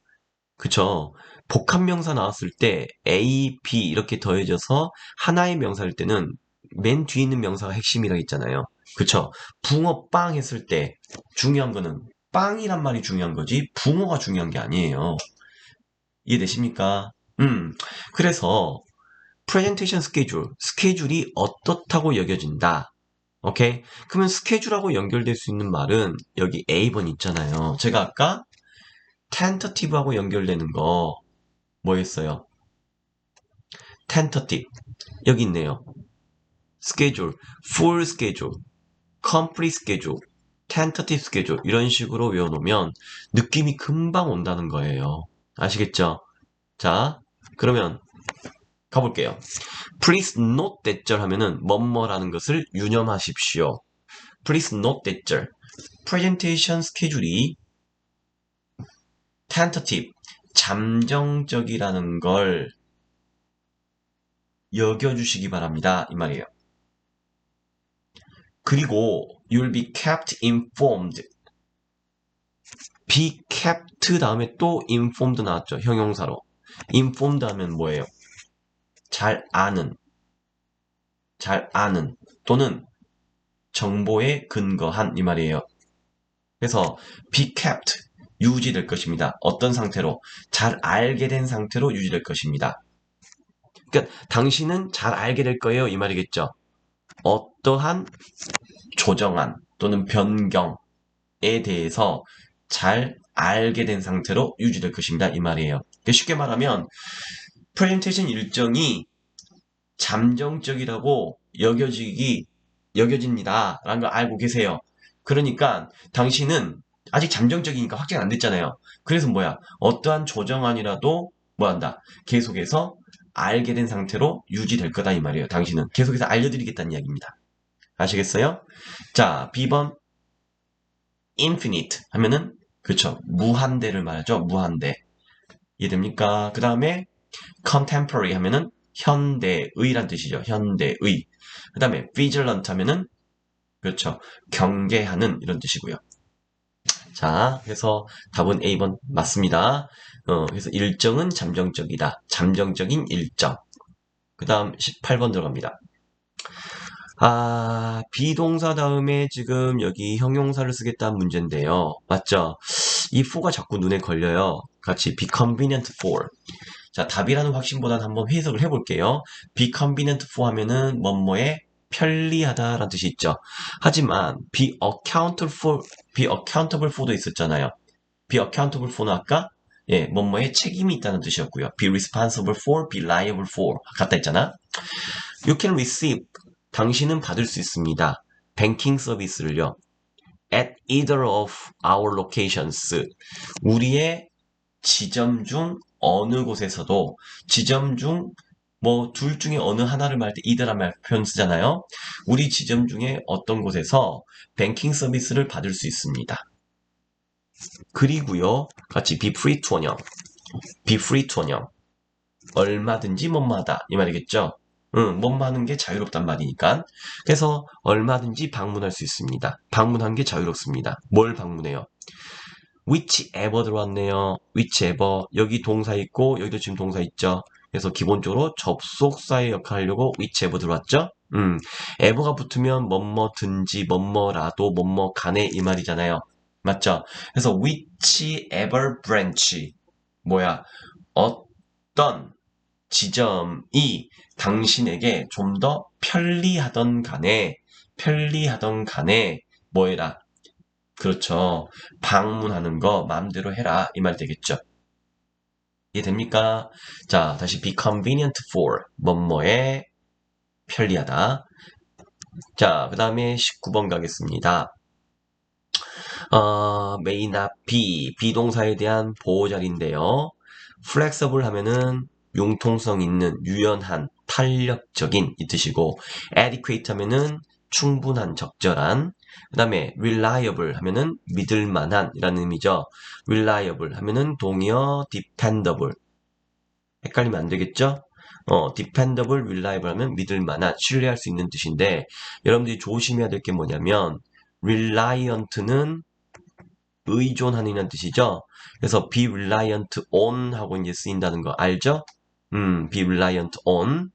그쵸? 복합명사 나왔을 때 A, B 이렇게 더해져서 하나의 명사일 때는 맨 뒤에 있는 명사가 핵심이라 했잖아요. 그쵸? 붕어빵 했을 때 중요한 거는 빵이란 말이 중요한 거지 붕어가 중요한 게 아니에요. 이해되십니까? 그래서 프레젠테이션 스케줄이 어떻다고 여겨진다. 오케이? 그러면 스케줄하고 연결될 수 있는 말은 여기 A번 있잖아요. 제가 아까 tentative하고 연결되는 거 뭐였어요? tentative 여기 있네요. schedule, full schedule, complete schedule, tentative schedule 이런 식으로 외워놓으면 느낌이 금방 온다는 거예요. 아시겠죠? 자, 그러면 가볼게요. Please note that 절 하면은 뭐뭐라는 것을 유념하십시오. Please note that 절. 프레젠테이션 스케줄이 tentative, 잠정적이라는 걸 여겨주시기 바랍니다. 이 말이에요. 그리고 you'll be kept informed. be kept 다음에 또 informed 나왔죠. 형용사로. informed 하면 뭐예요? 잘 아는 또는 정보에 근거한 이 말이에요. 그래서 be kept 유지될 것입니다. 어떤 상태로? 잘 알게 된 상태로 유지될 것입니다. 그러니까 당신은 잘 알게 될 거예요. 이 말이겠죠. 어떠한 조정안 또는 변경에 대해서 잘 알게 된 상태로 유지될 것입니다. 이 말이에요. 쉽게 말하면 프레젠테이션 일정이 잠정적이라고 여겨집니다. 라는 걸 알고 계세요. 그러니까 당신은 아직 잠정적이니까 확정 안 됐잖아요. 그래서 뭐야? 어떠한 조정안이라도 뭐 한다? 계속해서 알게 된 상태로 유지될 거다 이 말이에요. 당신은 계속해서 알려드리겠다는 이야기입니다. 아시겠어요? 자, B번 infinite 하면은 그쵸 무한대를 말하죠. 무한대. 이해됩니까? 그 다음에 contemporary 하면은 현대의란 뜻이죠. 현대의. 그 다음에 vigilant 하면은 그렇죠. 경계하는 이런 뜻이고요. 자, 그래서 답은 A번 맞습니다. 그래서 일정은 잠정적이다. 잠정적인 일정. 그 다음 18번 들어갑니다. 비동사 다음에 지금 여기 형용사를 쓰겠다는 문제인데요. 맞죠? 이 for가 자꾸 눈에 걸려요. 같이 be convenient for. 자, 답이라는 확신보다는 한번 해석을 해볼게요. be convenient for 하면은 뭐뭐에 편리하다라는 뜻이 있죠. 하지만 be accountable for도 있었잖아요. be accountable for는 아까 뭐뭐에 책임이 있다는 뜻이었고요. be responsible for, be liable for 같다 했잖아. You can receive 당신은 받을 수 있습니다. 뱅킹 서비스를요. at either of our locations 우리의 지점 중 어느 곳에서도 지점 중 뭐 둘 중에 어느 하나를 말할 때 either란 표현 쓰잖아요. 우리 지점 중에 어떤 곳에서 뱅킹 서비스를 받을 수 있습니다. 그리고요. 같이 be free to 원형. be free to 원형. 얼마든지 뭐마다 이 말이겠죠. 뭐마는 게 자유롭단 말이니까. 그래서 얼마든지 방문할 수 있습니다. 방문한 게 자유롭습니다. 뭘 방문해요? whichever 들어왔네요. whichever. 여기 동사 있고 여기도 지금 동사 있죠. 그래서 기본적으로 접속사의 역할을 하려고 whichever 들어왔죠. ever가 붙으면 뭐뭐든지 뭐뭐라도 뭐뭐 간에 이 말이잖아요. 맞죠? 그래서 whichever branch 뭐야? 어떤 지점이 당신에게 좀 더 편리하던 간에 뭐해라? 그렇죠. 방문하는 거 마음대로 해라. 이 말 되겠죠. 이해됩니까? 자, 다시 be convenient for 뭐뭐에 편리하다. 자, 그 다음에 19번 가겠습니다. may not be 비동사에 대한 보호자리인데요. flexible 하면은 융통성 있는, 유연한, 탄력적인 이 뜻이고 adequate 하면은 충분한, 적절한. 그 다음에 reliable 하면은 믿을 만한 이라는 의미죠. reliable 하면은 동의어 dependable. 헷갈리면 안 되겠죠? dependable, reliable 하면 믿을 만한, 신뢰할 수 있는 뜻인데 여러분들이 조심해야 될 게 뭐냐면 reliant는 의존하는 이라는 뜻이죠. 그래서 be reliant on 하고 이제 쓰인다는 거 알죠? be reliant on.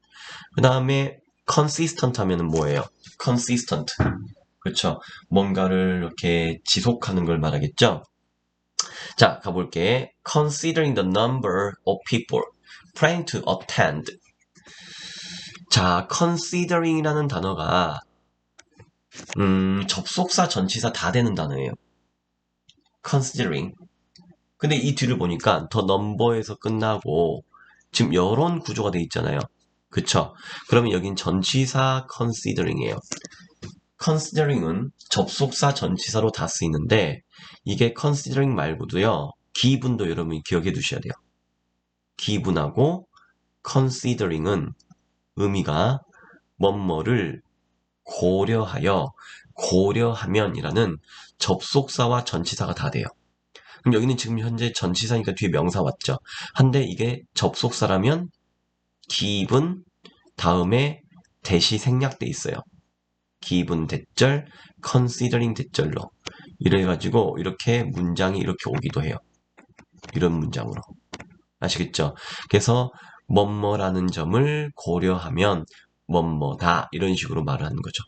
그 다음에 consistent 하면은 뭐예요? consistent. 그렇죠. 뭔가를 이렇게 지속하는 걸 말하겠죠. 자, 가볼게. considering the number of people planning to attend. 자, considering이라는 단어가 접속사, 전치사 다 되는 단어예요. considering. 근데 이 뒤를 보니까 더 넘버에서 끝나고 지금 이런 구조가 돼 있잖아요. 그쵸? 그러면 여긴 전치사 considering이에요. considering은 접속사 전치사로 다 쓰이는데 이게 considering 말고도요. 기분도 여러분이 기억해 두셔야 돼요. 기분하고 considering은 의미가 뭐뭐를 고려하여, 고려하면이라는 접속사와 전치사가 다 돼요. 그럼 여기는 지금 현재 전치사니까 뒤에 명사 왔죠. 한데 이게 접속사라면 기분 다음에 대시 생략돼 있어요. 기분 대절, considering 대절로. 이래가지고 이렇게 문장이 이렇게 오기도 해요. 이런 문장으로. 아시겠죠? 그래서 뭐뭐라는 점을 고려하면 뭐뭐다 이런 식으로 말을 하는 거죠.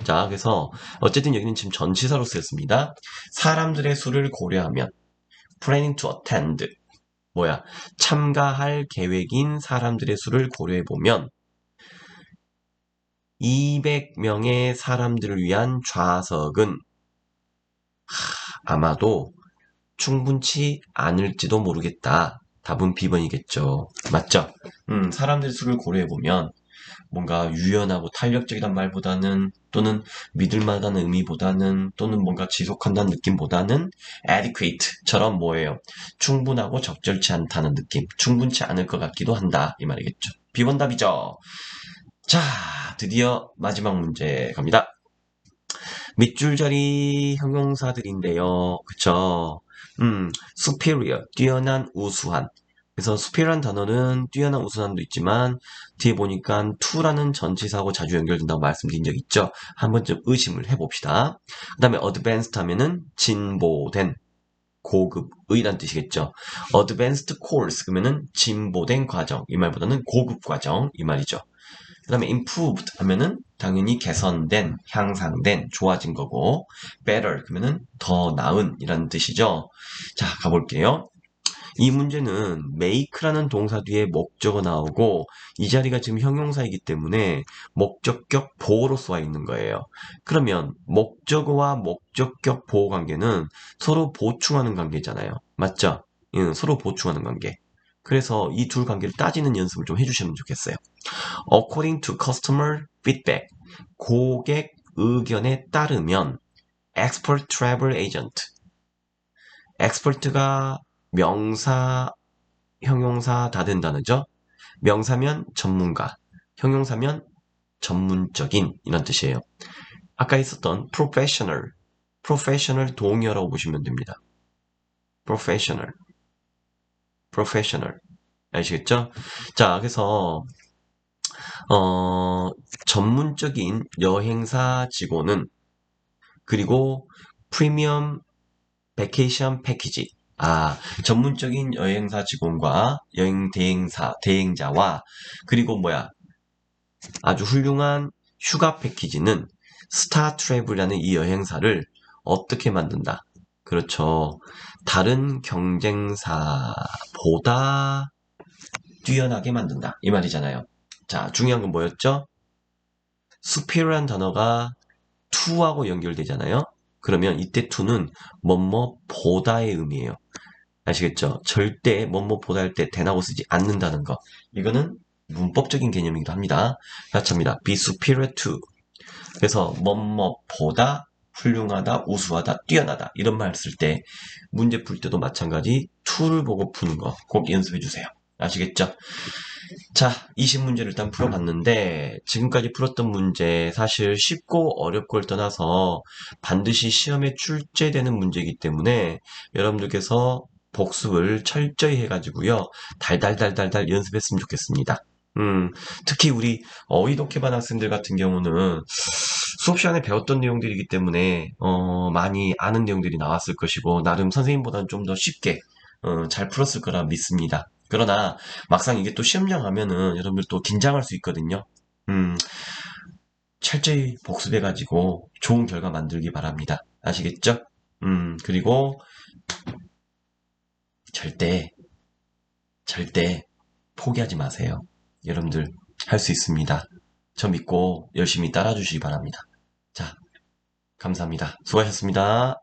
자, 그래서 어쨌든 여기는 지금 전치사로 쓰였습니다. 사람들의 수를 고려하면 planning to attend 뭐야? 참가할 계획인 사람들의 수를 고려해보면 200명의 사람들을 위한 좌석은 아마도 충분치 않을지도 모르겠다. 답은 B번이겠죠. 맞죠? 사람들의 수를 고려해보면 뭔가 유연하고 탄력적이란 말보다는 또는 믿을만하다는 의미보다는 또는 뭔가 지속한다는 느낌보다는 adequate처럼 뭐예요? 충분하고 적절치 않다는 느낌, 충분치 않을 것 같기도 한다 이 말이겠죠. B번 답이죠. 자, 드디어 마지막 문제 갑니다. 밑줄자리 형용사들인데요. 그쵸? superior, 뛰어난, 우수한. 그래서 superior한 단어는 뛰어난, 우수한도 있지만 뒤에 보니까 to라는 전치사하고 자주 연결된다고 말씀드린 적 있죠? 한 번쯤 의심을 해봅시다. 그 다음에 advanced 하면은 진보된, 고급의란 뜻이겠죠. advanced course 그러면은 진보된 과정, 이 말보다는 고급 과정, 이 말이죠. 그 다음에 improved 하면은 당연히 개선된, 향상된, 좋아진 거고 better 그러면은 더 나은 이라는 뜻이죠. 자, 가볼게요. 이 문제는 make라는 동사 뒤에 목적어 나오고 이 자리가 지금 형용사이기 때문에 목적격 보호로 쏘아 있는 거예요. 그러면 목적어와 목적격 보호 관계는 서로 보충하는 관계잖아요. 맞죠? 서로 보충하는 관계. 그래서 이 둘 관계를 따지는 연습을 좀 해주시면 좋겠어요. According to customer feedback, 고객 의견에 따르면 expert travel agent. expert가 명사, 형용사 다 된 단어죠. 명사면 전문가, 형용사면 전문적인 이런 뜻이에요. 아까 있었던 professional 동의어라고 보시면 됩니다. professional. 아시겠죠? 자, 그래서 전문적인 여행사 직원은 그리고 프리미엄 베케이션 패키지. 전문적인 여행사 직원과 여행 대행자와 그리고 아주 훌륭한 휴가 패키지는 스타 트래블이라는 이 여행사를 어떻게 만든다? 그렇죠. 다른 경쟁사보다 뛰어나게 만든다. 이 말이잖아요. 자, 중요한 건 뭐였죠? superior한 단어가 to하고 연결되잖아요. 그러면 이때 to는 뭐뭐보다의 의미예요. 아시겠죠? 절대 뭐뭐보다 할 때 대나고 쓰지 않는다는 거. 이거는 문법적인 개념이기도 합니다. 같이 합니다. be superior to. 그래서 뭐뭐보다 훌륭하다, 우수하다, 뛰어나다 이런 말 쓸 때 문제 풀 때도 마찬가지 to를 보고 푸는 거 꼭 연습해 주세요. 아시겠죠? 자, 20문제를 일단 풀어봤는데 지금까지 풀었던 문제 사실 쉽고 어렵고를 떠나서 반드시 시험에 출제되는 문제이기 때문에 여러분들께서 복습을 철저히 해가지고요. 달달달달달 연습했으면 좋겠습니다. 특히 우리 어휘독해반 학생들 같은 경우는 수업 시간에 배웠던 내용들이기 때문에 많이 아는 내용들이 나왔을 것이고 나름 선생님보다는 좀 더 쉽게 잘 풀었을 거라 믿습니다. 그러나 막상 이게 또 시험장 가면은 여러분들 또 긴장할 수 있거든요. 음, 철저히 복습해가지고 좋은 결과 만들기 바랍니다. 아시겠죠? 그리고 절대 포기하지 마세요. 여러분들 할 수 있습니다. 저 믿고 열심히 따라주시기 바랍니다. 자, 감사합니다. 수고하셨습니다.